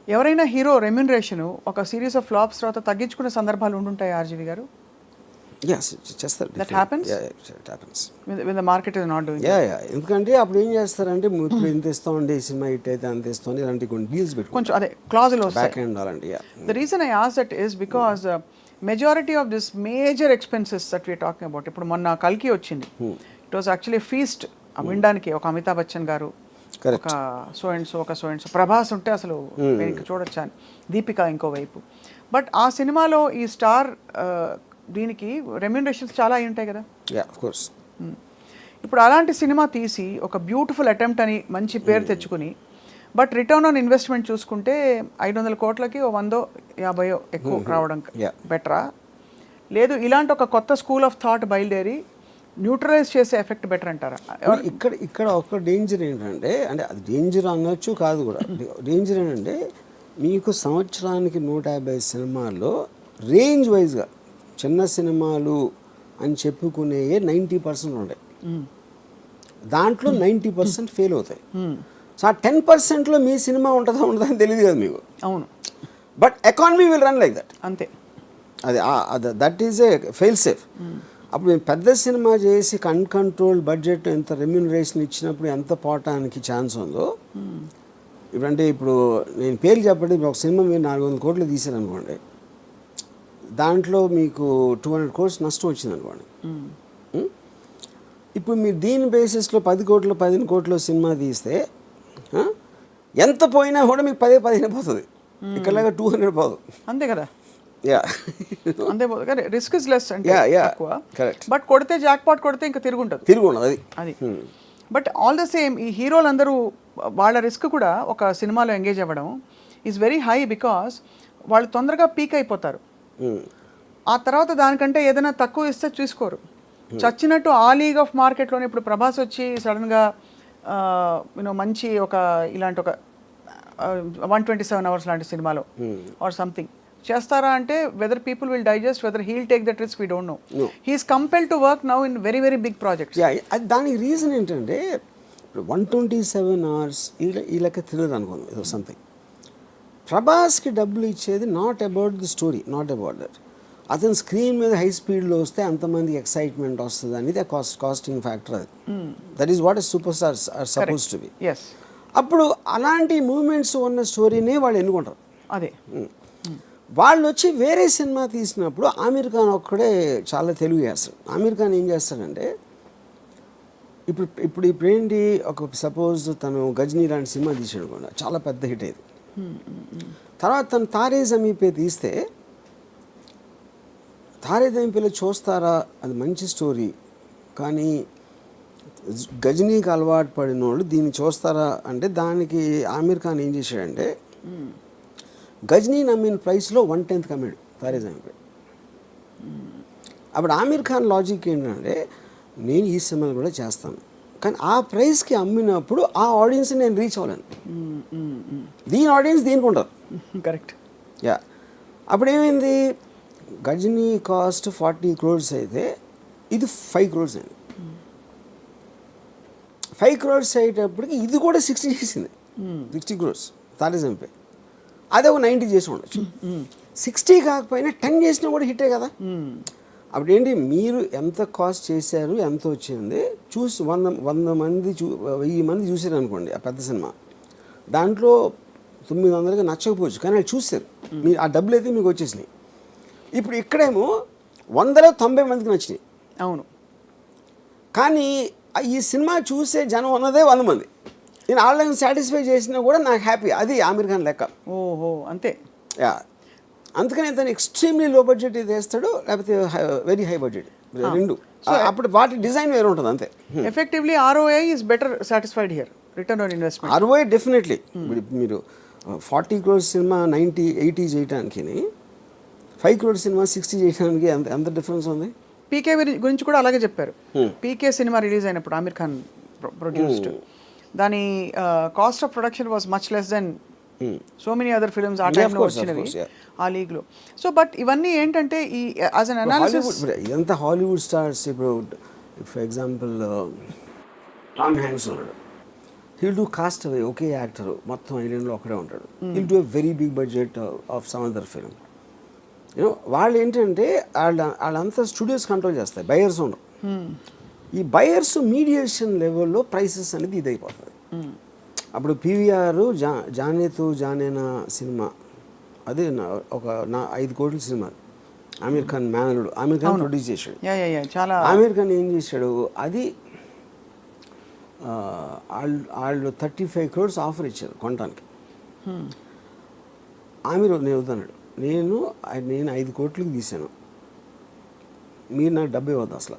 ఎవరైనా హీరో రెమ్యూనరేషన్ ఒక సిరీస్ ఆఫ్ ఫ్లాప్స్ తర్వాత తగ్గించుకునే సందర్భాలు ఉండుంటాయి ఆర్జీవి గారు? చేస్తారు. That happens? Yeah, it happens. When the market is not doing yeah. ఎందుకంటే అప్పుడు ఏం చేస్తారంటే ఇప్పుడు ఇంత ఇస్తామండి సినిమా హిట్ అయితే అంత ఇస్తామని ఇలాంటి కొన్ని డీల్స్ పెట్టుకుంటారు. కొంచెం అదే క్లాజులు వస్తాయి. బ్యాక్ ఎండ్ అలాంటి. The reason I asked that is because majority of this major expenses that we are talking about, ఇప్పుడు మొన్న కల్కి వచ్చింది. It was actually a feast. వినడానికి ఒక అమితాబ్ బచ్చన్ గారు, ఒక సో అండ్ సో ప్రభాస్ ఉంటే అసలు చూడొచ్చా అని, దీపిక ఇంకోవైపు. బట్ ఆ సినిమాలో ఈ స్టార్ దీనికి రెమ్యూనరేషన్స్ చాలా అయి ఉంటాయి కదా. ఇప్పుడు అలాంటి సినిమా తీసి ఒక బ్యూటిఫుల్ అటెంప్ట్ అని మంచి పేరు తెచ్చుకుని, బట్ రిటర్న్ ఆన్ ఇన్వెస్ట్మెంట్ చూసుకుంటే 500 కోట్లకి 150 ఎక్కువ రావడం బెటరా, లేదు ఇలాంటి ఒక కొత్త స్కూల్ ఆఫ్ థాట్ బయలుదేరి న్యూట్రలైజ్ చేసే ఎఫెక్ట్ బెటర్ అంటారా? ఇక్కడ ఒక డేంజర్ ఏంటంటే, అంటే అది డేంజర్ అనొచ్చు కాదు కూడా, డేంజర్ ఏంటంటే మీకు సంవత్సరానికి 150 సినిమాల్లో రేంజ్ వైజ్గా చిన్న సినిమాలు అని చెప్పుకునే 90% ఉంటాయి. దాంట్లో 90% ఫెయిల్ అవుతాయి. సో ఆ 10%లో మీ సినిమా ఉంటుందా ఉండదా అని తెలియదు కదా మీకు. అవును. But economy will run like that. అంతే. అది that is a fail safe. అప్పుడు మేము పెద్ద సినిమా చేసి అన్కంట్రోల్డ్ బడ్జెట్ ఎంత రెమ్యూనరేషన్ ఇచ్చినప్పుడు ఎంత పోవటానికి ఛాన్స్ ఉందో, ఇప్పుడంటే ఇప్పుడు నేను పేరు చెప్పండి, ఒక సినిమా మీరు 400 కోట్లు తీసారనుకోండి, దాంట్లో మీకు 200 crores నష్టం వచ్చింది అనుకోండి. ఇప్పుడు మీరు దీని బేసిస్లో 10 కోట్లు 15 కోట్లు సినిమా తీస్తే ఎంత పోయినా కూడా మీకు 10-15 పోతుంది. ఇక్కడలాగా 200 పోదు. అంతే కదా. యా అంతే పోదు కానీ రిస్క్ ఇస్ లెస్ అంటే ఎక్కువ. కరెక్ట్. బట్ కొడితే జాక్ పాట్ కొడితే ఇంకా తిరుగుండదు. అది. బట్ ఆల్ ద సేమ్ ఈ హీరోలు అందరూ వాళ్ళ రిస్క్ కూడా ఒక సినిమాలో ఎంగేజ్ అవ్వడం ఈజ్ వెరీ హై, బికాస్ వాళ్ళు తొందరగా పీక్ అయిపోతారు. ఆ తర్వాత దానికంటే ఏదైనా తక్కువ ఇస్తే చూసుకోరు. చచ్చినట్టు ఆ లీగ్ ఆఫ్ మార్కెట్లోనే ఇప్పుడు ప్రభాస్ వచ్చి సడన్గా మంచి ఒక ఇలాంటి ఒక 127 hours లాంటి సినిమాలో ఆర్ సంథింగ్ చేస్తారా అంటే whether people will digest, whether he'll take that risk, we don't know. He's compelled to work now in very very big projects. దానికి రీజన్ ఏంటంటే 127 hours ఈ లెక్క తెలియదు అనుకుందాం ఏదో సంథింగ్. ప్రభాస్కి డబ్బులు ఇచ్చేది not about the story, not about that. అతను స్క్రీన్ మీద హై స్పీడ్లో వస్తే అంతమంది ఎక్సైట్మెంట్ వస్తుంది అనేది కాస్టింగ్ ఫ్యాక్టర్. అది that is what superstars are suppose to be. అప్పుడు అలాంటి మూమెంట్స్ ఉన్న స్టోరీనే వాళ్ళు ఎన్నుకుంటారు. అదే వాళ్ళు వచ్చి వేరే సినిమా తీసినప్పుడు ఆమీర్ ఖాన్ ఒక్కడే చాలా తెలుగు చేస్తాడు. ఆమీర్ ఖాన్ ఏం చేస్తాడంటే ఇప్పుడు ఏంటి, ఒక సపోజ్ తను గజనీ లాంటి సినిమా తీసాడు కూడా, చాలా పెద్ద హిట్ అయ్యేది. తర్వాత తను తారే జమీన్ పే తీస్తే తారే జమీన్ పేలో చూస్తారా, అది మంచి స్టోరీ, కానీ గజనీకి అలవాటు పడిన వాళ్ళు దీన్ని చూస్తారా అంటే దానికి ఆమీర్ ఖాన్ ఏం చేశాడంటే గజనీ నమ్మిన ప్రైస్లో 1/10 కమ్మాడు తారే జమీన్ పే. అప్పుడు ఆమీర్ ఖాన్ లాజిక్ ఏంటంటే నేను ఈ సినిమాలు కూడా చేస్తాను, కానీ ఆ ప్రైస్కి అమ్మినప్పుడు ఆ ఆడియన్స్ని నేను రీచ్ అవ్వలేను. దీని ఆడియన్స్ దీనికి ఉంటారు. కరెక్ట్. యా. అప్పుడు ఏమైంది, గజనీ కాస్ట్ 40 crores అయితే ఇది 5 crores అయింది. 5 crores అయ్యేటప్పటికి ఇది కూడా 60 చేసింది. 60 crores తారే జమీన్ పే. అదే ఒక 90 చేసి ఉండొచ్చు. 60 కాకపోయినా 10 చేసినా కూడా హిట్టే కదా. అప్పుడు ఏంటి, మీరు ఎంత కాస్ట్ చేశారు, ఎంత వచ్చింది చూసి 100 మంది 1000 మంది చూసారు అనుకోండి ఆ పెద్ద సినిమా, దాంట్లో 900కి నచ్చకపోవచ్చు, కానీ వాళ్ళు చూసారు, మీరు ఆ డబ్బులు అయితే మీకు వచ్చేసినాయి. ఇప్పుడు ఇక్కడేమో 100లో 90 మందికి నచ్చినాయి. అవును. కానీ ఈ సినిమా చూసే జనం ఉన్నదే 100 మంది. నేను వాళ్ళని సాటిస్ఫై చేసినా కూడా నాకు హ్యాపీ. అది ఆమీర్ ఖాన్ లెక్క. ఓహో అంతే. యా. అందుకని తను ఎక్స్ట్రీమ్లీ లో బడ్జెట్ వేస్తాడు, లేకపోతే వెరీ హై బడ్జెట్, రెండు. అప్పుడు వాటి డిజైన్ వేరే ఉంటుంది అంతే. Effectively ROI is better satisfied here, return on investment. ROI definitely. మీరు 40 crores సినిమా 90-80 చేయడానికి, 5 crores సినిమా 60 చేయడానికి ఎంత డిఫరెన్స్ ఉంది. పీకే గురించి కూడా అలాగే చెప్పారు. పీకే సినిమా రిలీజ్ అయినప్పుడు ఆమీర్ ఖాన్ ప్రొడ్యూస్డ్, దాని cost of production was much less than so many other films ఆ టైంలో వచ్చినవి ఆ లీగ్లో. సో బట్ ఇవన్నీ ఏంటంటే ఈ యాజ్ అన్ అనాలిసిస్ ఇదంతా హాలీవుడ్ స్టార్స్. ఇప్పుడు ఫర్ ఎగ్జాంపుల్ టామ్ హ్యాంక్స్ ఉన్నాడు, హీల్ డూ కాస్ట్ అవే, ఒకే యాక్టర్ మొత్తం ఐలాండ్లో ఒకడే ఉంటాడు. He'll do a very big budget of some other film. వాళ్ళు ఏంటంటే వాళ్ళంతా స్టూడియోస్ కంట్రోల్ చేస్తాయి, బయర్స్ ఉండరు. ఈ బయర్స్ మీడియేషన్ లెవెల్లో ప్రైసెస్ అనేది ఇది అయిపోతుంది. అప్పుడు PVR జానేతు జానేనా సినిమా, అదే ఒక 5 కోట్ల సినిమా, ఆమీర్ ఖాన్ మేనలుడు, ఆమీర్ ఖాన్ ప్రొడ్యూస్ చేశాడు. ఆమీర్ ఖాన్ ఏం చేశాడు, అది వాళ్ళు 35 crores ఆఫర్ ఇచ్చారు కొనడానికి. ఆమీర్ నేను వద్దన్నాడు, నేను 5 కోట్లకి తీశాను, మీరు నాకు 70 ఇవ్వద్దు అసలు,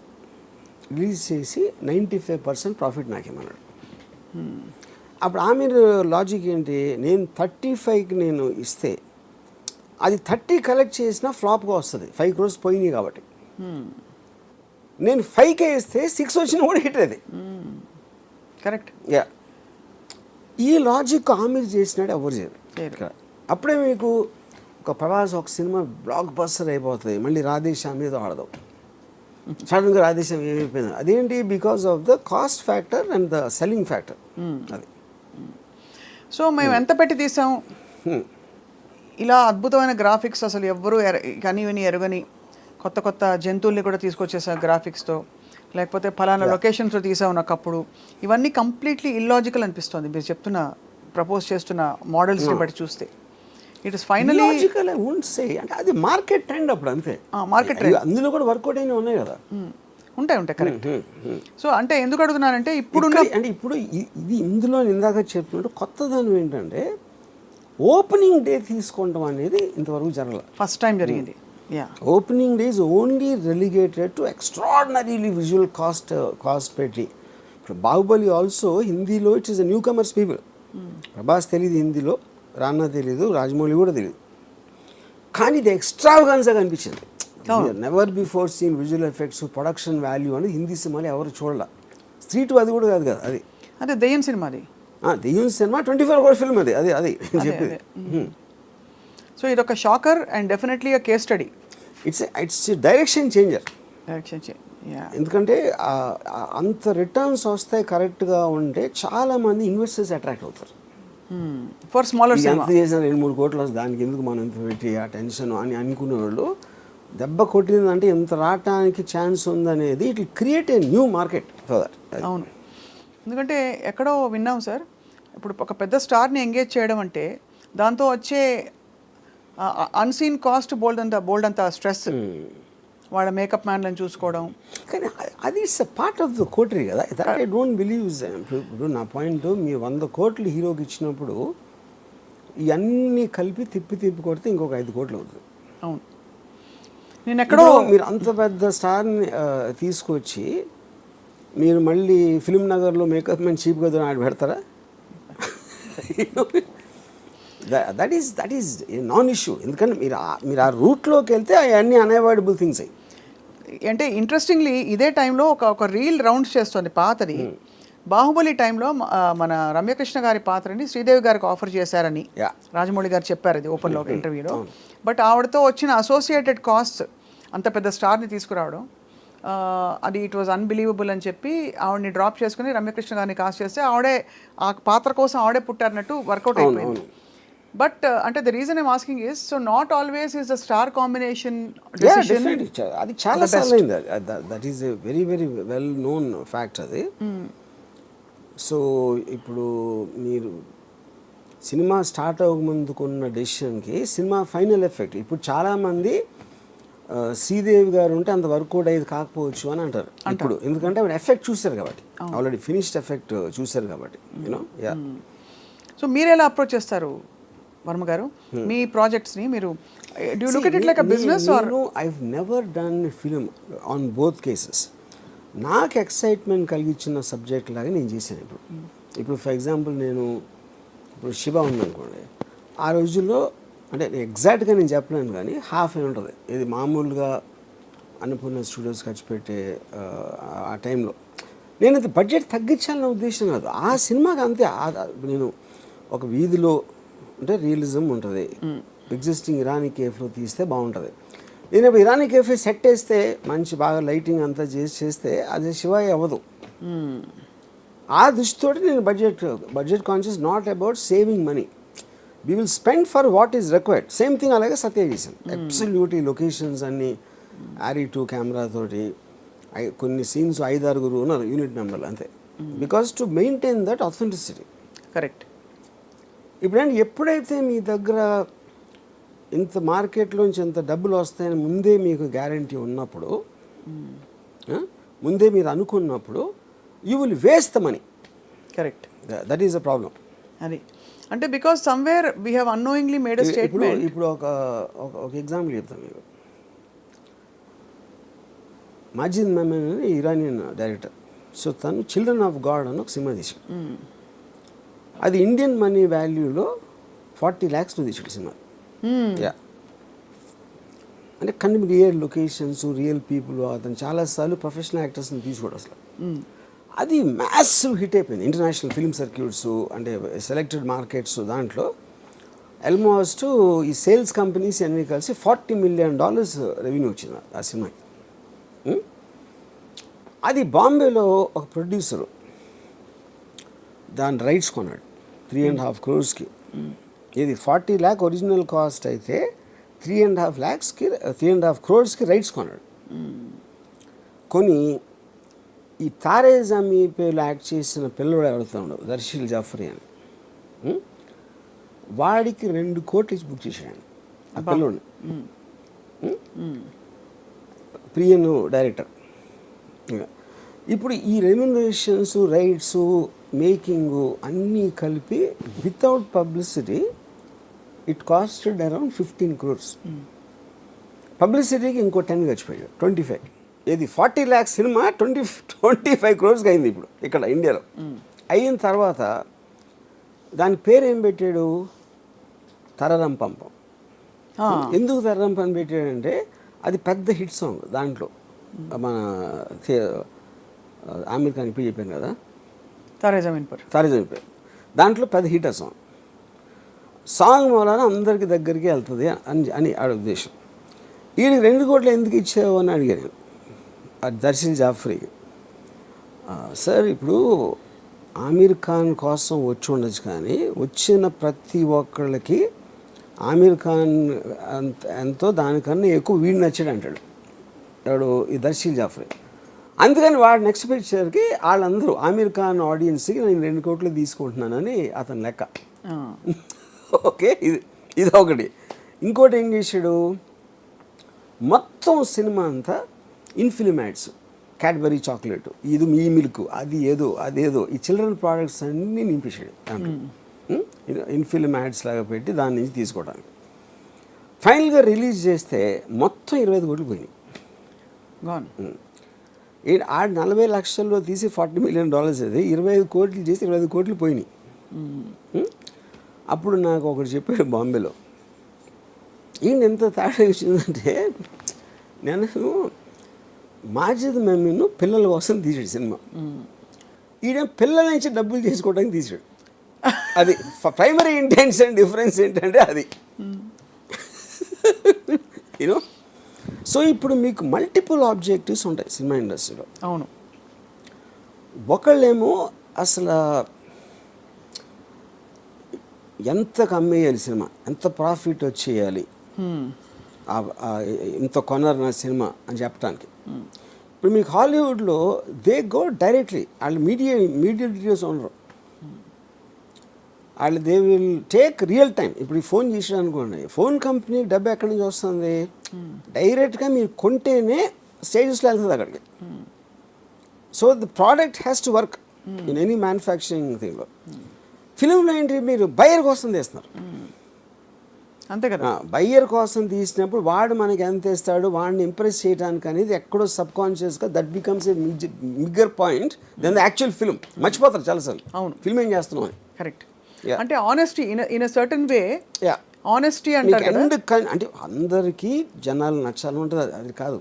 రిలీజ్ చేసి 95% ప్రాఫిట్ నాకేమన్నాడు. అప్పుడు ఆమీర్ లాజిక్ ఏంటి, నేను 35కి నేను ఇస్తే అది 30 కలెక్ట్ చేసినా ఫ్లాప్గా వస్తుంది, 5 crores పోయినాయి కాబట్టి. నేను 5K ఇస్తే 6 వచ్చినా కూడా హిట్ అది. కరెక్ట్. యా. ఈ లాజిక్ ఆమీర్ చేసినాడు, ఎవరు చేయరు. అప్పుడే మీకు ఒక ప్రభాస్ ఒక సినిమా బ్లాక్ బస్టర్ అయిపోతుంది, మళ్ళీ రాధేశ్యామ్ మీద ఆడదాం, సడన్గా ఆదేశం ఏమైపోయింది అదేంటి because of the cost factor and the selling factor అది. సో మేము ఎంత పెట్టి తీసాం ఇలా అద్భుతమైన గ్రాఫిక్స్, అసలు ఎవ్వరూ కని విని ఎరగని కొత్త కొత్త జంతువుల్ని కూడా తీసుకొచ్చేసాం గ్రాఫిక్స్తో, లేకపోతే ఫలానా లొకేషన్స్లో తీసాం ఒకప్పుడు, ఇవన్నీ కంప్లీట్లీ ఇల్లాజికల్ అనిపిస్తుంది మీరు చెప్తున్న ప్రపోజ్ చేస్తున్న మోడల్స్ని బట్టి చూస్తే. It is finally logical I won't say, అంటే అది మార్కెట్ ట్రెండ్ అప్పుడు అంతే. మార్కెట్ ట్రెండ్ అందులో కూడా వర్కౌట్ అయినా ఉన్నాయి కదా. ఉంటాయి కరెక్ట్. సో అంటే ఎందుకు అడుగుతున్నానంటే ఇప్పుడు అంటే ఇప్పుడు ఇది ఇందులో ఇందాక చెప్పినట్టు కొత్త దాని ఏంటంటే ఓపెనింగ్ డే తీసుకోవడం అనేది ఇంతవరకు జరగలేదు. ఫస్ట్ టైం జరిగింది. Opening day is only relegated to extraordinarily visual cost పెట్టి. ఇప్పుడు బాహుబలి ఆల్సో హిందీలో it is a newcomers people. Prabhas తెలియదు హిందీలో, రానా తెలియదు, రాజమౌళి కూడా తెలియదు, కానీ ఇది ఎక్స్ట్రావగాన్స్గా అనిపించింది. Never before seen visual effects, production value అనేది హిందీ సినిమాలు ఎవరు చూడాల. స్ట్రీట్ అది కూడా కాదు కదా, అది అదే దెయ్యం సినిమాది. దెయ్యం సినిమా 24 hour ఫిల్మ్ అది అది అది చెప్పేది. సో ఇది ఒక shocker and definitely a case study. It's direction changer. ఎందుకంటే అంత రిటర్న్స్ వస్తాయి కరెక్ట్గా ఉంటే చాలామంది ఇన్వెస్టర్స్ అట్రాక్ట్ అవుతారు. ఫర్ స్మాలర్ ఎంత చేసిన 2-3 కోట్లు వస్తుంది, దానికి ఎందుకు మనం ఎంత పెట్టి ఆ టెన్షన్ అని అనుకునే వాళ్ళు దెబ్బ కొట్టిందంటే ఎంత రావటానికి ఛాన్స్ ఉందనేది it will create a new market for that. అవును, ఎందుకంటే ఎక్కడో విన్నాం సార్, ఇప్పుడు ఒక పెద్ద స్టార్ని ఎంగేజ్ చేయడం అంటే దాంతో వచ్చే అన్సీన్ కాస్ట్ బోల్డ్ అంత స్ట్రెస్, వాళ్ళ మేకప్ మ్యాన్లను చూసుకోవడం. కానీ అది it's part of the coterie కదా. That I don't believe. ఇప్పుడు నా పాయింట్, మీ 100 కోట్లు హీరోకి ఇచ్చినప్పుడు ఇవన్నీ కలిపి తిప్పి కొడితే ఇంకొక 5 కోట్లు అవుతుంది. అవును, నేను ఎక్కడో మీరు అంత పెద్ద స్టార్ని తీసుకొచ్చి మీరు మళ్ళీ ఫిల్మ్ నగర్లో మేకప్ మ్యాన్ చీప్గా ఆడ పెడతారా? That is non issue. ఎందుకంటే మీరు ఆ రూట్లోకి వెళ్తే అవన్నీ అన్అవాయిడబుల్ థింగ్స్ అయ్యి. అంటే ఇంట్రెస్టింగ్లీ ఇదే టైంలో ఒక రీల్ రౌండ్స్ చేస్తుంది పాతది. బాహుబలి టైంలో మన రమ్యకృష్ణ గారి పాత్రని శ్రీదేవి గారికి ఆఫర్ చేశారని రాజమౌళి గారు చెప్పారు అది ఓపెన్లో ఒక ఇంటర్వ్యూలో. బట్ ఆవిడతో వచ్చిన అసోసియేటెడ్ కాస్ట్, అంత పెద్ద స్టార్ని తీసుకురావడం, అది ఇట్ వాజ్ అన్బిలీవబుల్ అని చెప్పి ఆవిడని డ్రాప్ చేసుకుని రమ్యకృష్ణ గారిని కాస్ట్ చేస్తే ఆవిడే ఆ పాత్ర కోసం ఆవిడే పుట్టారన్నట్టు వర్కౌట్ అయిపోయింది. బట్ అంటే the reason I'm asking is, so not always is the star combination decision. అది చాలా సార్లు అయింది. That is a very very well known fact అది. సో ఇప్పుడు మీరు సినిమా స్టార్ట్ అవ్వకముందుకున్న డెసిషన్కి సినిమా ఫైనల్ ఎఫెక్ట్, ఇప్పుడు చాలామంది శ్రీదేవి గారు ఉంటే అంత వర్కౌట్ అయ్యేది కాకపోవచ్చు అని అంటారు ఇప్పుడు. ఎందుకంటే ఆవిడ ఎఫెక్ట్ చూశారు కాబట్టి, ఆల్రెడీ ఫినిష్డ్ ఎఫెక్ట్ చూశారు కాబట్టి, యూనో. సో మీరు ఎలా అప్రోచ్ చేస్తారు వర్మ గారు మీ ప్రాజెక్ట్స్ని? మీరు do you look at it like a business are? I have never done film on both cases. నాకు ఎక్సైట్మెంట్ కలిగించిన సబ్జెక్ట్ లాగా నేను చేశాను. ఇప్పుడు ఫర్ ఎగ్జాంపుల్ నేను ఇప్పుడు శివ ఉందనుకోండి, ఆ రోజుల్లో అంటే ఎగ్జాక్ట్గా నేను చెప్పలేను కానీ హాఫ్ ఏ ఉంటుంది. ఇది మామూలుగా అన్నపూర్ణ స్టూడియోస్ ఖర్చు పెట్టే ఆ టైంలో నేను అది బడ్జెట్ తగ్గించాలన్న ఉద్దేశం కాదు. ఆ సినిమాకి అంతే. నేను ఒక వీధిలో అంటే రియలిజం ఉంటుంది, ఎగ్జిస్టింగ్ ఇరానీ కేఫ్లో తీస్తే బాగుంటుంది. నేను ఇప్పుడు ఇరానీ కేఫే సెట్ వేస్తే మంచి బాగా లైటింగ్ అంతా చేస్తే అది శివాయి అవ్వదు. ఆ దృష్టితోటి నేను budget conscious, not about saving money. We will spend for what is required. Same thing అలాగే సత్య చేశాను. అబ్సల్యూట్లీ లొకేషన్స్ అన్నీ Arri 2 కెమెరాతోటి, కొన్ని సీన్స్ 5-6 ఉన్నారు యూనిట్ నెంబర్లు అంతే. Because to maintain that authenticity. Correct. ఇప్పుడంటే ఎప్పుడైతే మీ దగ్గర ఇంత మార్కెట్లోంచి ఎంత డబ్బులు వస్తాయని ముందే మీకు గ్యారంటీ ఉన్నప్పుడు, ముందే మీరు అనుకున్నప్పుడు, you will waste the money. Correct. That is a problem. అది అంటే because somewhere we have annoyingly made a statement. ఇప్పుడు ఒక ఎగ్జాంపుల్ చెప్తాను మీకు. మాజిద్ మెమన్ అని ఇరానియన్ డైరెక్టర్. సో తను చిల్డ్రన్ ఆఫ్ గాడ్ అని ఒక సినిమా తీసాడు. అది ఇండియన్ మనీ వాల్యూలో 40 lakhs తీసాడు సినిమా. యా, అంటే కొన్ని రియల్ లొకేషన్స్, రియల్ పీపుల్. అతను చాలాసార్లు ప్రొఫెషనల్ యాక్టర్స్ని తీసుకోడు అసలు. అది మ్యాసివ్ హిట్ అయిపోయింది ఇంటర్నేషనల్ ఫిల్మ్ సర్క్యూట్స్, అంటే సెలెక్టెడ్ మార్కెట్స్. దాంట్లో ఆల్మోస్ట్ ఈ సేల్స్ కంపెనీస్ అన్నీ కలిసి $40 million రెవెన్యూ వచ్చింది ఆ సినిమాకి. అది బాంబేలో ఒక ప్రొడ్యూసరు దాని రైట్స్ కొన్నాడు 3.5 crores. ఇది 40 lakh ఒరిజినల్ కాస్ట్ అయితే 3.5 crores రైట్స్ కొన్నాడు. కొని ఈ తారే జమీ పేలో యాక్ట్ చేసిన పిల్లడు ఎవరుతాడు దర్శిల్ జాఫరీ అని, వాడికి 2 కోట్లు ఇచ్చి బుక్ చేశాడు ఆ పిల్లోడిని. ప్రియను డైరెక్టర్. ఇప్పుడు ఈ రెమ్యునరేషన్స్, రైట్స్, మేకింగ్ అన్నీ కలిపి without publicity it costed around 15 crores. పబ్లిసిటీకి ఇంకో 10 ఖర్చుపోయాడు, 25. ఇది 40 lakhs సినిమా 25 crores అయింది ఇప్పుడు ఇక్కడ ఇండియాలో. అయిన తర్వాత దాని పేరు ఏం పెట్టాడు, తరరం పంపం. ఎందుకు తరరం పని పెట్టాడంటే అది పెద్ద హిట్ సాంగ్. దాంట్లో మన ఆమిర్ ఖాన్ ఇప్పుడు చెప్పాను కదా, తారే జమీన్ పర్. దాంట్లో పెద్ద హిట్ ఆ సాంగ్ మూలాన అందరికి దగ్గరికి వెళ్తుంది అని ఆడ ఉద్దేశం. వీడికి 2 కోట్లు ఎందుకు ఇచ్చావు అని అడిగాను అది దర్శిల్ జాఫ్రీకి. సార్ ఇప్పుడు ఆమిర్ ఖాన్ కోసం వచ్చి ఉండొచ్చు, కానీ వచ్చిన ప్రతి ఒక్కళ్ళకి ఆమిర్ ఖాన్ ఎంతో దానికన్నా ఎక్కువ వీడు నచ్చాడు అంటాడు వాడు ఈ దర్శిల్ జాఫ్రీ. అందుకని వాడు నెక్స్ట్ పిక్చర్కి వాళ్ళందరూ ఆమిర్ ఖాన్ ఆడియన్స్కి నేను 2 కోట్లు తీసుకుంటున్నానని అతని లెక్క. ఓకే, ఇది ఒకటి. ఇంకోటి ఏం చేశాడు, మొత్తం సినిమా అంతా ఇన్ఫిల్మ్ యాడ్స్, క్యాడ్బరీ చాక్లెట్, ఇది మీ మిల్క్, అదేదో ఈ చిల్డ్రన్ ప్రోడక్ట్స్ అన్నీ నింపేశాడు దాంట్లో. ఇన్ఫిల్మ్ యాడ్స్ లాగా పెట్టి దాని నుంచి తీసుకోవడానికి. ఫైనల్గా రిలీజ్ చేస్తే మొత్తం 25 కోట్లు పోయినాయి. ఆ 40 లక్షల్లో తీసి $40 million అది 25 కోట్లు చేసి 25 కోట్లు పోయినాయి. అప్పుడు నాకు ఒకటి చెప్పాడు బాంబేలో, ఈయన ఎంత తేడా వచ్చిందంటే, నేను మాజిద్ మమ్మీను పిల్లల కోసం తీసాడు సినిమా, ఈయన పిల్లల నుంచి డబ్బులు చేసుకోవడానికి తీసాడు. అది ప్రైమరీ ఇంటెన్షన్ డిఫరెన్స్ ఏంటంటే అది యూనో. సో ఇప్పుడు మీకు మల్టిపుల్ ఆబ్జెక్టివ్స్ ఉంటాయి సినిమా ఇండస్ట్రీలో. అవును, ఒకళ్ళేమో అసలు ఎంత కమ్మేయాలి సినిమా, ఎంత ప్రాఫిట్ వచ్చేయాలి, ఇంత కొన్నారు నా సినిమా అని చెప్పడానికి. ఇప్పుడు మీకు హాలీవుడ్లో దే గో డైరెక్ట్లీ, వాళ్ళు మీడియేటర్స్ ఉండరు, వాళ్ళు they will take real time. ఇప్పుడు ఈ ఫోన్ చేసాడు అనుకోండి, ఫోన్ కంపెనీకి డబ్బు ఎక్కడి నుంచి వస్తుంది, డైరెక్ట్గా మీరు కొంటేనే స్టేజెస్లో వెళ్తుంది అక్కడికి. So the product has to work in any manufacturing థింగ్లో. ఫిలింలో ఏంటి, మీరు బయ్యర్ కోసం తీస్తున్నారు, అంతే కదా. బయ్యర్ కోసం తీసినప్పుడు వాడు మనకి ఎంత ఇస్తాడు, వాడిని ఇంప్రెస్ చేయడానికి అనేది ఎక్కడో సబ్ కాన్షియస్గా that becomes a bigger point then the actual film. మర్చిపోతారు చాలాసార్లు అవును ఫిల్మ్ ఏం చేస్తున్నాం అని. కరెక్ట్. అంటే honesty in a certain way, honesty అంటారు కదా. అంటే అందరికీ జనాలు నచ్చాలని ఉంటుంది, అది కాదు.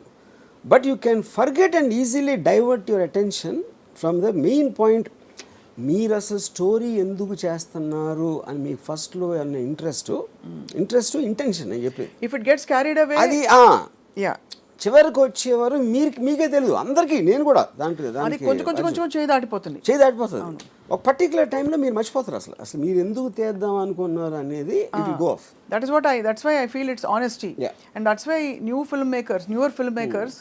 But you can forget and easily divert your attention from the main point. మీరు అసలు స్టోరీ ఎందుకు చేస్తున్నారు అని మీకు ఫస్ట్లో అన్న ఇంట్రెస్ట్ ఇంటెన్షన్ అని చెప్పి, if it gets carried away అది చివరికి వచ్చేవారు మీకే తెలియదు అందరికీ. నేను కూడా దాంట్లో కొంచెం చేయి దాటిపోతుంది. ఒక పర్టికులర్ టైంలో మీరు మర్చిపోతారు అసలు మీరు ఎందుకు తీద్దాం అనుకున్నారు అనేది. It will go off. That's why I feel it's honesty. And that's why newer film makers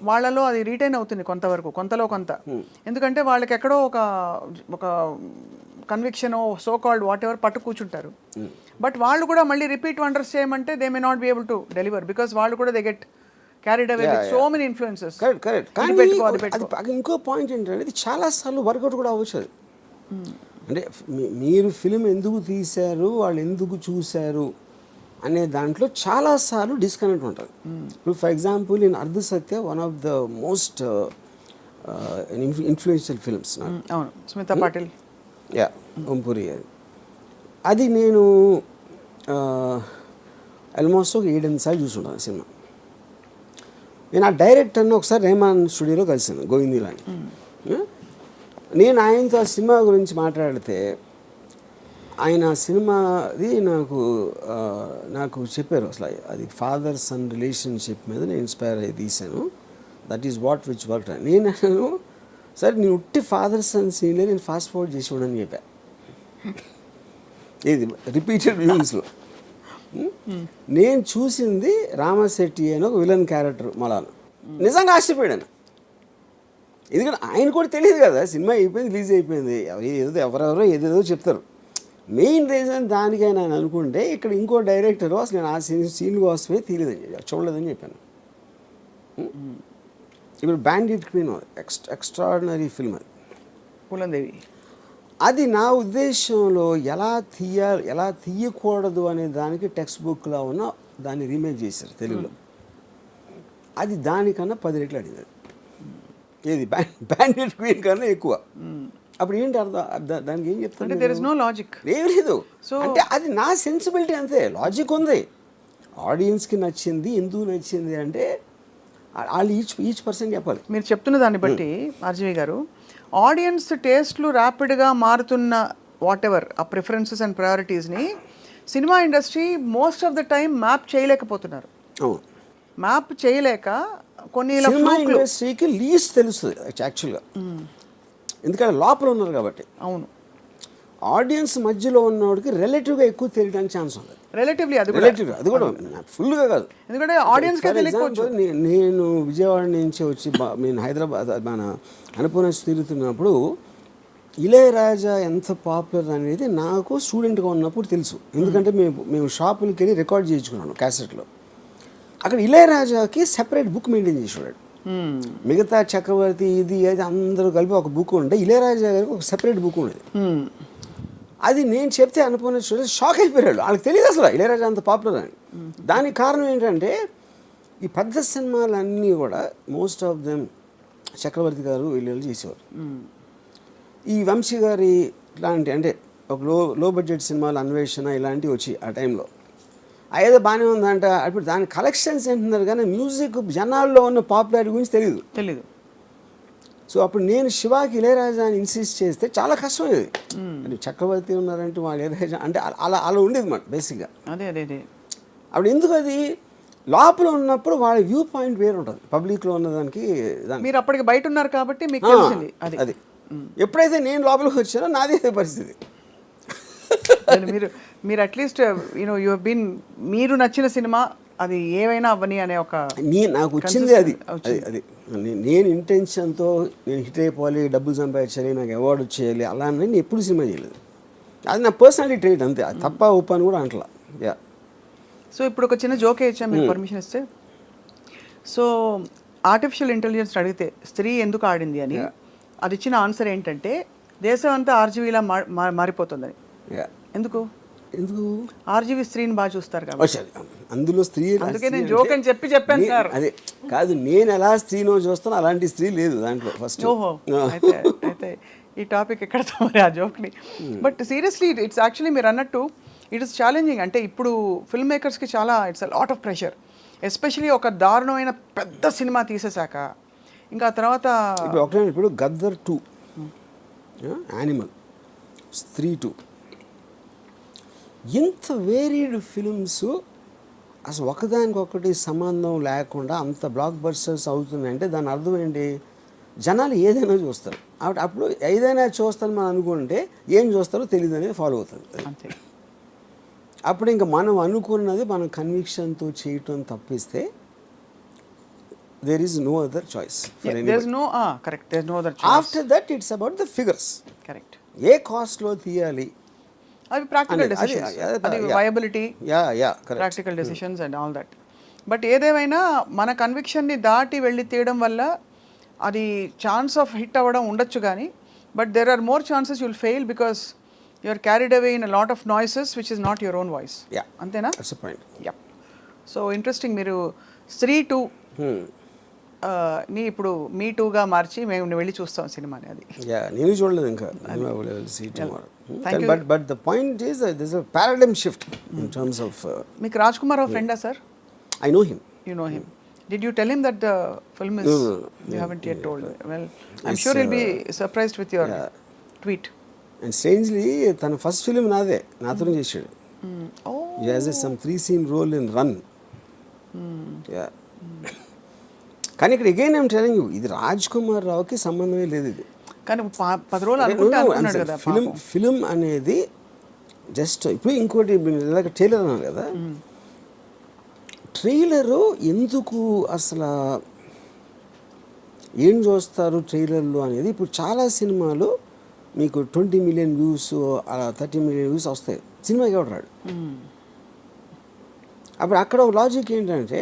వాళ్ళలో అది రీటైన్ అవుతుంది కొంతవరకు, కొంతలో కొంత. ఎందుకంటే వాళ్ళకి ఎక్కడో ఒక conviction, so called what ever పట్టు కూర్చుంటారు. బట్ వాళ్ళు కూడా మళ్ళీ రిపీట్ వండర్స్ చేయమంటే they may not be able to deliver, because వాళ్ళు కూడా they get carried away with so many influences. Correct. కానీ ఇంకో పాయింట్ ఏంటంటే ఇది చాలాసార్లు వర్కౌట్ కూడా అవ్వచ్చు. అంటే మీరు ఫిలిం ఎందుకు తీశారు, వాళ్ళు ఎందుకు చూశారు అనే దాంట్లో చాలాసార్లు డిస్కనెక్ట్ ఉంటుంది. ఇప్పుడు for example in Ardh Satya, one of the most influential films. అవును, స్మితా పాటిల్, ఓంపురి. అది నేను ఆల్మోస్ట్ ఒక 7-8 సార్లు చూసుంటాను సినిమా. నేను ఆ డైరెక్టర్ని ఒకసారి రెహమాన్ స్టూడియోలో కలిసాను, గోవిందీలాని. నేను ఆయనతో ఆ సినిమా గురించి మాట్లాడితే ఆయన సినిమాది నాకు చెప్పారు అసలు అది ఫాదర్ సన్ రిలేషన్షిప్ మీద నేను ఇన్స్పైర్ అయ్యి తీశాను, that is what which work. నేను అన్నాను సరే నేను ఉట్టి ఫాదర్ సన్ సీన్లే నేను ఫాస్ట్ ఫార్వర్డ్ చేసి ఉండని చెప్పా. ఇది రిపీటెడ్ వ్యూస్లో నేను చూసింది రామశెట్టి అని ఒక విలన్ క్యారెక్టర్ మలాను. నిజంగా ఆశ్చర్యపోయాను. ఎందుకంటే ఆయన కూడా తెలియదు కదా, సినిమా అయిపోయింది, రిలీజ్ అయిపోయింది, ఎవరెవరో ఏదేదో చెప్తారు. మెయిన్ రీజన్ దానికైనా నేను అనుకుంటే ఇక్కడ ఇంకో డైరెక్టర్ అసలు నేను ఆ సీన్ కోసమే తీయలేదని చూడలేదని చెప్పాను. ఇప్పుడు బ్యాండిట్ క్వీన్ ఎక్స్ట్రాడినరీ ఫిల్మ్ అది, పూలందేవి. అది నా ఉద్దేశంలో ఎలా తీయకూడదు అనే దానికి టెక్స్ట్ బుక్లో ఉన్న దాన్ని రీమేక్ చేశారు తెలుగులో. అది దానికన్నా 10 రెట్లు అడిగింది. ఏది బ్యాండిట్ క్వీన్ కన్నా ఎక్కువ. అప్పుడు ఏంటి అర్థం, దానికి ఏం చెప్తాను, దేర్ ఇస్ నో లాజిక్, ఏం లేదు. అంటే అది నా సెన్సిబిలిటీ అంతే, లాజిక్ ఉంది. ఆడియన్స్కి నచ్చింది, ఎందుకు నచ్చింది అంటే వాళ్ళు ఈచ్ పర్సన్ చెప్పాలి. మీరు చెప్తున్న దాన్ని బట్టి ఆర్జీవి గారు, ఆడియన్స్ టేస్ట్లు ర్యాపిడ్గా మారుతున్న వాట్ ఎవర్ ఆ ప్రిఫరెన్సెస్ అండ్ ప్రయారిటీస్ని cinema industry most of the time map చేయలేకపోతున్నారు. అవును, మ్యాప్ చేయలేక కొన్ని సినిమా ఇండస్ట్రీకి లీస్ట్ తెలుస్తుంది యాక్చువల్గా, ఎందుకంటే లోపల ఉన్నారు కాబట్టి. అవును, ఆడియన్స్ మధ్యలో ఉన్నవాడికి రిలేటివ్గా ఎక్కువ తెలియడానికి ఛాన్స్ ఉంది. రిలేటివ్లీ అది కూడా ఫుల్గా కాదు, ఎందుకంటే ఆడియన్స్ నేను విజయవాడ నుంచి వచ్చి నేను హైదరాబాద్ మన అనుపూర్ణ తిరుగుతున్నప్పుడు ఇళయరాజా ఎంత పాపులర్ అనేది నాకు స్టూడెంట్గా ఉన్నప్పుడు తెలుసు. ఎందుకంటే మేము షాపులకి వెళ్ళి రికార్డ్ చేయించుకున్నాను క్యాసెట్లో. అక్కడ ఇళయరాజాకి సెపరేట్ బుక్ మెయింటైన్ చేసేవాడు. మిగతా చక్రవర్తి ఇది అది అందరూ కలిపి ఒక బుక్ ఉంటే ఇళయరాజా గారికి ఒక సెపరేట్ బుక్ ఉండేది. అది నేను చెప్తే అనుకున్న స్టూడెంట్స్ షాక్ అయిపోయాడు, వాళ్ళకి తెలియదు అసలు ఇళయరాజా అంత పాపులర్ అని. దానికి కారణం ఏంటంటే ఈ పెద్ద సినిమాలన్నీ కూడా మోస్ట్ ఆఫ్ దెమ్ చక్రవర్తి గారు వీళ్ళు చేసేవారు. ఈ వంశీ గారి ఇలాంటి అంటే ఒక లో బడ్జెట్ సినిమాలు అన్వేషణ ఇలాంటివి వచ్చి ఆ టైంలో ఏదో బాగానే ఉందంట. అప్పుడు దాని కలెక్షన్స్ ఏంటున్నారు కానీ మ్యూజిక్ జనాల్లో ఉన్న పాపులారిటీ గురించి తెలీదు. సో అప్పుడు నేను శివాకి ఇళయరాజా అని ఇన్సిస్ట్ చేస్తే చాలా కష్టమయ్యేది. అంటే చక్రవర్తి ఉన్నారంటే వాళ్ళు ఇళయరాజా అంటే అలా ఉండేది మాట బేసిక్గా. అదే అప్పుడు ఎందుకు అది లోపల ఉన్నప్పుడు వాళ్ళ వ్యూ పాయింట్ వేరు ఉంటుంది, పబ్లిక్లో ఉన్నదానికి. మీరు అప్పటికి బయట ఉన్నారు కాబట్టి మీకు తెలిసింది అది. ఎప్పుడైతే నేను లోపలికి వచ్చానో నాదే పరిస్థితి. మీరు అట్లీస్ట్ యు హావ్ బీన్, మీరు నచ్చిన సినిమా అది ఏమైనా అవ్వని అనే ఒక నాకు వచ్చింది అది. నేను ఇంటెన్షన్తో నేను హిట్ అయిపోవాలి, డబ్బులు సంపాదించాలి, నాకు అవార్డు వచ్చేయాలి అలా అని నేను ఎప్పుడు సినిమా చేయలేదు. అది నా పర్సనాలిటీ ట్రేట్ అంతే, అది తప్ప ఒప్ప అని కూడా అంటలా. సో ఇప్పుడు ఒక చిన్న జోకే ఇచ్చాను మీరు పర్మిషన్ ఇస్తే. సో ఆర్టిఫిషియల్ ఇంటెలిజెన్స్ అడిగితే స్త్రీ ఎందుకు ఆడింది అని అది ఇచ్చిన ఆన్సర్ ఏంటంటే దేశం అంతా ఆర్జీవీలా మారిపోతుందని. ఎందుకు ఆర్జీవీ స్త్రీని బాగా చూస్తారు కాబట్టి. అందులో స్త్రీ, అందుకే నేను జోక్ అని చెప్పాను సార్. అదే కాదు, నేను ఎలా స్త్రీనో చూస్తాను అలాంటి స్త్రీ లేదు దాంట్లో ఫస్ట్. ఓహో, అయితే ఈ టాపిక్ ఎక్కడతో మరి ఆ జోక్ని. బట్ సీరియస్లీ ఇట్స్ యాక్చువల్లీ మీరు అన్నట్టు ఇట్ ఇస్ ఛాలెంజింగ్. అంటే ఇప్పుడు ఫిల్మ్ మేకర్స్కి చాలా it's a lot of pressure, especially ఒక దారుణమైన పెద్ద సినిమా తీసేశాక ఇంకా తర్వాత ఇప్పుడు గద్దర్ 2, యానిమల్, స్త్రీ 2, ఇంత వేరీడ్ ఫిల్మ్స్ అసలు ఒకదానికొకటి సంబంధం లేకుండా అంత బ్లాక్ బస్టర్స్ అవుతున్నాయంటే దాని అర్థం ఏంటి, జనాలు ఏదైనా చూస్తారు. అప్పుడు ఏదైనా చూస్తాను మనం అనుకుంటే ఏం చూస్తారో తెలియదు అనేది ఫాలో అవుతుంది. అప్పుడు ఇంకా మనం అనుకున్నది మనం కన్విక్షన్తో చేయటం తప్పిస్తే there is no other choice for anybody. There's no correct, there's no other choice. After that it's about the figures. Correct. A cost లో తీయాలి, అవి ప్రాక్టికల్ డెసిషన్స్, అది viability, correct, practical decisions and all that. But ఏదేమైనా మన కన్విక్షన్ని దాటి వెళ్ళి తీయడం వల్ల అది ఛాన్స్ ఆఫ్ హిట్ అవ్వడం ఉండొచ్చు కానీ but there are more chances you'll fail because you are carried away in a lot of noises which is not your own voice. అంతేనా? That's the point. So interesting. మీరు స్త్రీ 2 ని ఇప్పుడు మీ 2గా మార్చి మేము వెళ్ళి చూస్తాం సినిమాని. అది నేను చూడలేదు ఇంకా. But the point is this is a paradigm shift in terms of. మీకు రాజ్ కుమార్ రావు ఫ్రెండా sir? I know him. You know him. Did you tell him that the film is? No. You haven't yet told. Well, I'm sure he'll be surprised with your tweet. And strangely, తన first film నాతోనే చేశాడు. He has some 3-scene role in Run. కానీ ఇక్కడ again I'm telling you, ఇది రాజ్ కుమార్ రావుకి సంబంధమే లేదు ఇది. కానీ 10 రోజులు అనుకున్నాడు కదా. ఫిలిం అనేది జస్ట్ ఇప్పుడు ఇంకోటి ఇలాగ ట్రైలర్ అన్నారు కదా, ట్రైలరు ఎందుకు అసలు ఏం చూస్తారు ట్రైలర్లు అనేది. ఇప్పుడు చాలా సినిమాలు మీకు 20 million వ్యూస్ అలా 30 million వ్యూస్ వస్తాయి, సినిమాకి ఎవడు రాడు. అప్పుడు అక్కడ ఒక లాజిక్ ఏంటంటే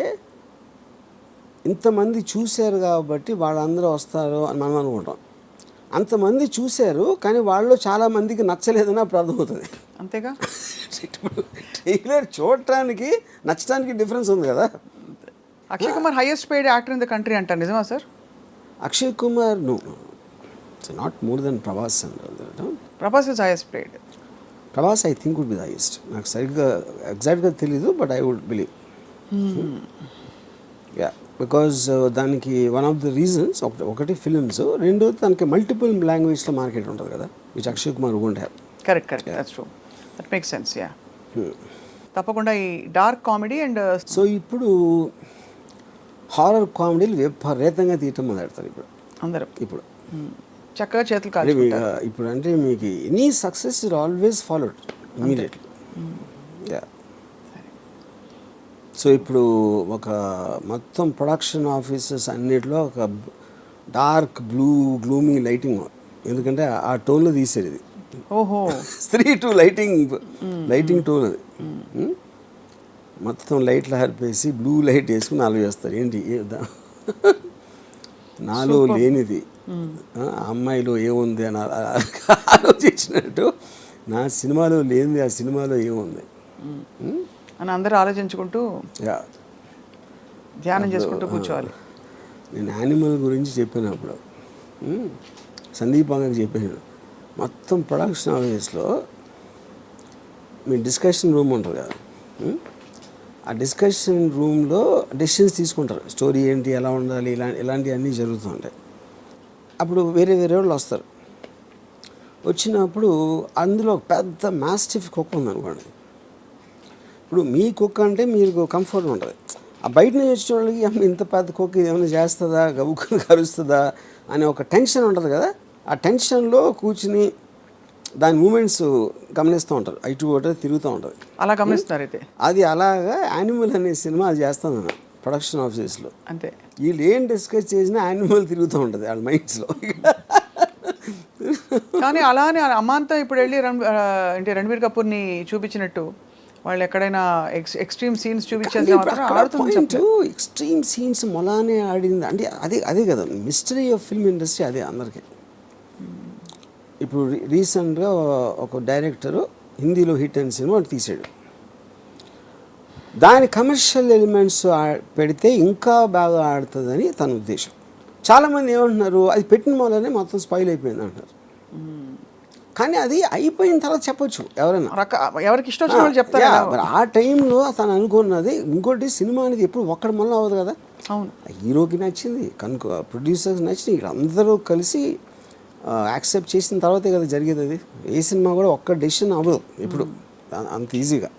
ఇంతమంది చూశారు కాబట్టి వాళ్ళందరూ వస్తారు అని మనం అనుకుంటాం. అంతమంది చూశారు కానీ వాళ్ళు చాలా మందికి నచ్చలేదని అప్పుడు అర్థమవుతుంది. అంతేగా, ఇప్పుడు ట్రైలర్ చూడటానికి నచ్చడానికి డిఫరెన్స్ ఉంది కదా. Akshay Kumar highest paid actor in the country అంటారు, నిజమా sir? Akshay Kumar no, it's not more than Prabhas and Prabhas is highest paid. Prabhas I think would be the highest. నాకు సరిగ్గా ఎగ్జాక్ట్గా తెలీదు, but I would believe. Yeah, because దానికి వన్ ఆఫ్ ద రీజన్స్ ఒకటి films, రెండు దానికి మల్టిపుల్ లాంగ్వేజ్లో మార్కెట్ ఉంటుంది కదా, which Akshay Kumar won't have. Correct, that's true, that makes sense. Yeah, తప్పకుండా ఈ డార్క్ కామెడీ అండ్ సో ఇప్పుడు హారర్ కామెడీలు విపరీతంగా తీయటం మొదలెడతారు ఇప్పుడు అందరూ. ఇప్పుడు చక్కగా చేతులు కాల్చుకుంటారు. ఇప్పుడు అంటే మీకు any success is always followed immediately. Yeah, so ఇప్పుడు ఒక మొత్తం ప్రొడక్షన్ ఆఫీసెస్ అన్నిటిలో ఒక డార్క్ గ్లూమీ లైటింగ్, ఎందుకంటే ఆ టోన్లో తీసేది ఇది. ఓహో, 3-2 లైటింగ్ టోన్ అది. మొత్తం లైట్లు హరిపేసి బ్లూ లైట్ వేసుకుని నాలుగు చేస్తారు. ఏంటి నాలో లేనిది అమ్మాయిలో ఏముంది అని ఆలోచించినట్టు నా సినిమాలో లేనిది ఆ సినిమాలో ఏముంది అని అందరూ ఆలోచించుకుంటూ ధ్యానం చేసుకుంటూ కూర్చోవాలి. నేను యానిమల్ గురించి చెప్పినప్పుడు సందీప్ అంగకి చెప్పాను, మొత్తం ప్రొడక్షన్ ఆఫీస్లో మీ డిస్కషన్ రూమ్ ఉంటుంది కదా, ఆ డిస్కషన్ రూమ్లో డెసిషన్స్ తీసుకుంటారు. స్టోరీ ఏంటి, ఎలా ఉండాలి, ఇలాంటివన్నీ జరుగుతూ ఉంటాయి. అప్పుడు వేరే వాళ్ళు వస్తారు. వచ్చినప్పుడు అందులో పెద్ద మాస్టిఫ్ కుక్క ఉందనుకోండి. ఇప్పుడు మీ కుక్క అంటే మీకు కంఫర్ట్ ఉంటుంది. ఆ బయట నుంచి వచ్చిన వాళ్ళకి ఇంత పెద్ద కుక్క ఏమైనా చేస్తుందా, గబుక్కుని కరుస్తుందా అనే ఒక టెన్షన్ ఉంటుంది కదా. ఆ టెన్షన్లో కూర్చుని దాని మూమెంట్స్ గమనిస్తూ ఉంటారు, ఇటు ఒకటి తిరుగుతూ ఉంటుంది. అలా గమనిస్తున్నారు అయితే. అది అలాగా యానిమల్ అనే సినిమా అది చేస్తాను నేను ప్రొడక్షన్ ఆఫీసెస్లో. అంతే, వీళ్ళు ఏం డిస్కస్ చేసినా యానిమల్ తిరుగుతూ ఉంటుంది వాళ్ళ మైండ్స్లో. కానీ అలానే అమాంతం ఇప్పుడు వెళ్ళి అంటే రణబీర్ కపూర్ని చూపించినట్టు వాళ్ళు ఎక్కడైనా ఎక్స్ట్రీమ్ సీన్స్ చూపించేది ఎక్స్ట్రీమ్ సీన్స్ మొలానే ఆడింది అంటే అదే కదా మిస్టరీ ఆఫ్ ఫిల్మ్ ఇండస్ట్రీ. అదే అందరికీ. ఇప్పుడు రీసెంట్గా ఒక డైరెక్టరు హిందీలో హిట్ అయిన సినిమా తీసాడు. దాని కమర్షియల్ ఎలిమెంట్స్ పెడితే ఇంకా బాగా ఆడుతుందని తన ఉద్దేశం. చాలామంది ఏమంటున్నారు, అది పెట్టిన వల్లనే మొత్తం స్పాయిల్ అయిపోయింది అంటారు. కానీ అది అయిపోయిన తర్వాత చెప్పొచ్చు ఎవరైనా, ఎవరికి ఇష్టం వచ్చిన వాళ్ళు చెప్తారు. ఆ టైంలో తను అనుకున్నది. ఇంకోటి సినిమా అనేది ఎప్పుడు ఒక్కడి మళ్ళీ అవ్వదు కదా. అవును, హీరోకి నచ్చింది, కనుక ప్రొడ్యూసర్కి నచ్చింది, ఇక్కడ అందరూ కలిసి యాక్సెప్ట్ చేసిన తర్వాతే కదా జరిగేది. అది ఏ సినిమా కూడా ఒక్క డెసిషన్ అవ్వదు ఇప్పుడు అంత ఈజీగా,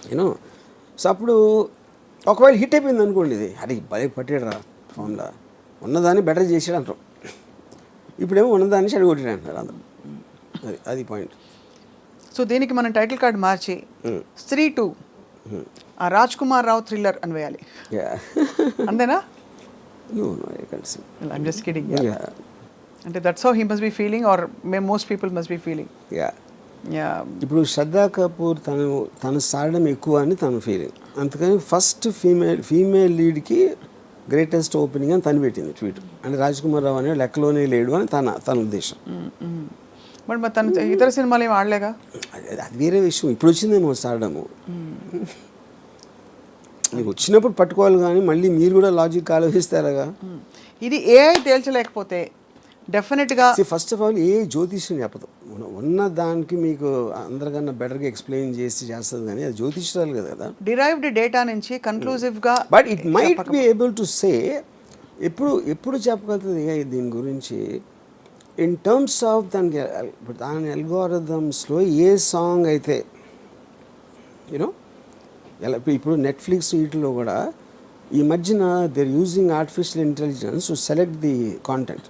యూనో. సో అప్పుడు ఒకవేళ హిట్ అయిపోయింది అనుకోండి, ఇది అది భలే పట్టాడు రా ఫోన్లో, ఉన్నదాన్ని బెటర్ చేసాడు అంటారు. ఇప్పుడేమో ఉన్నదాన్ని చెడగొట్టాడు అంటారు అందరు. అది పాయింట్. సో దీనికి మనం టైటిల్ కార్డ్ మార్చి స్త్రీ 2 ఆ రాజ్ కుమార్ రావు థ్రిల్లర్ అని వేయాలి. అంతేనా? I'm just kidding. అంటే that's how he must be feeling or most people must be feeling. ఇప్పుడు శ్రద్ధా కపూర్ తన సాడడం ఎక్కువ అని తన ఫీలింగ్. అందుకని ఫస్ట్ ఫీమేల్ లీడ్కి గ్రేటెస్ట్ ఓపెనింగ్ అని తను పెట్టింది ట్వీట్. అంటే రాజ్ కుమార్ రావు అనే లెక్కలోనే లేడు అని తన ఉద్దేశం. బట్ మరి తను ఇతర సినిమాలు ఏమి ఆడలేగా, అది వేరే విషయం. ఇప్పుడు వచ్చిందేమో సాడము, నీకు వచ్చినప్పుడు పట్టుకోవాలి. కానీ మళ్ళీ మీరు కూడా లాజిక్ ఆలోచిస్తారుగా. ఇది ఏఐ తేల్చలేకపోతే డెఫినెట్గా ఫస్ట్ ఆఫ్ ఆల్ ఏ జ్యోతిష్యం చెప్పదు. ఉన్న దానికి మీకు అందరికన్నా బెటర్గా ఎక్స్ప్లెయిన్ చేస్తుంది కానీ అది జ్యోతిష్యాలు కదా. డిరైవ్డ్ డేటా నుంచి కన్క్లూజివ్గా. But it might be able to say ఎప్పుడు చెప్పగలుగుతుంది ఏఐ దీని గురించి ఇన్ టర్మ్స్ ఆఫ్ దాని అల్గోరిథమ్స్లో ఏ సాంగ్ అయితే యూనో ఎలా. ఇప్పుడు నెట్ఫ్లిక్స్ వీటిలో కూడా ఈ మధ్యన they're using artificial intelligence to select the content.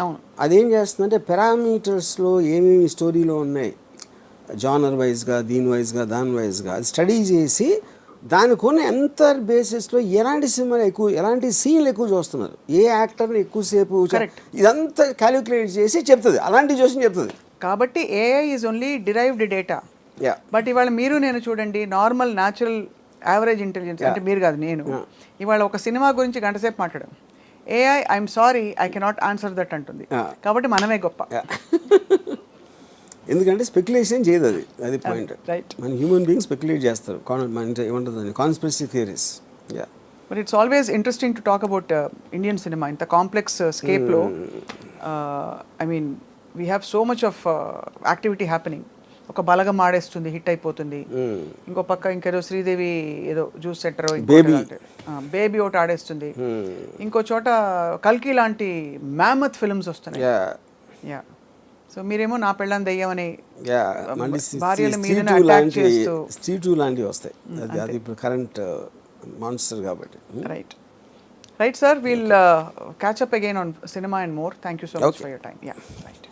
అవును, అదేం చేస్తుందంటే పారామీటర్స్లో ఏమేమి స్టోరీలో ఉన్నాయి, జానర్ వైజ్గా, దీని వైజ్గా, దాని వైజ్గా అది స్టడీ చేసి దానికొని ఎంత బేసిస్లో ఎలాంటి సినిమాలు ఎక్కువ, ఎలాంటి సీన్లు ఎక్కువ చూస్తున్నారు, ఏ యాక్టర్ని ఎక్కువసేపు ఇదంతా క్యాలిక్యులేట్ చేసి చెప్తుంది, అలాంటి చూసి చెప్తుంది. కాబట్టి AI is only derived data. But ఇవాళ మీరు నేను చూడండి, నార్మల్ న్యాచురల్ యావరేజ్ ఇంటెలిజెన్స్ అంటే మీరు కాదు నేను, ఇవాళ ఒక సినిమా గురించి గంటసేపు మాట్లాడాం, AI I'm sorry I cannot answer that అంటుంది. కాబట్టి మనమే గొప్ప. ఎందుకంటే స్పెక్యులేషన్ చేయదు, అది పాయింట్. రైట్. మన హ్యూమన్ బీయింగ్ స్పెక్యులేట్ చేస్తారు, ఏమంటుంది conspiracy theories. But it's always interesting to talk about Indian cinema. ఇంత కాంప్లెక్స్ స్కేప్లో I mean we have so much of activity happening. ఒక బలగం ఆడేస్తుంది, హిట్ అయిపోతుంది. ఇంకో పక్క ఇంకేదో శ్రీదేవి ఏదో జ్యూస్ సెంటర్ బేబీ ఒకటి ఆడేస్తుంది. ఇంకో చోట కల్కి లాంటి మ్యామత్ ఫిల్మ్స్ వస్తున్నాయి. యా, సో మీరేమో నా పెళ్ళని దెయ్యమని భార్యల మీద అటాక్ చేస్తూ స్ట్రీట్ లాంటివి వస్తాయి. అది ఇప్పుడు కరెంట్ మాన్స్టర్ కాబట్టి. Right right sir, we'll catch up again on cinema and more. Thank you so much for your time. Yeah, right.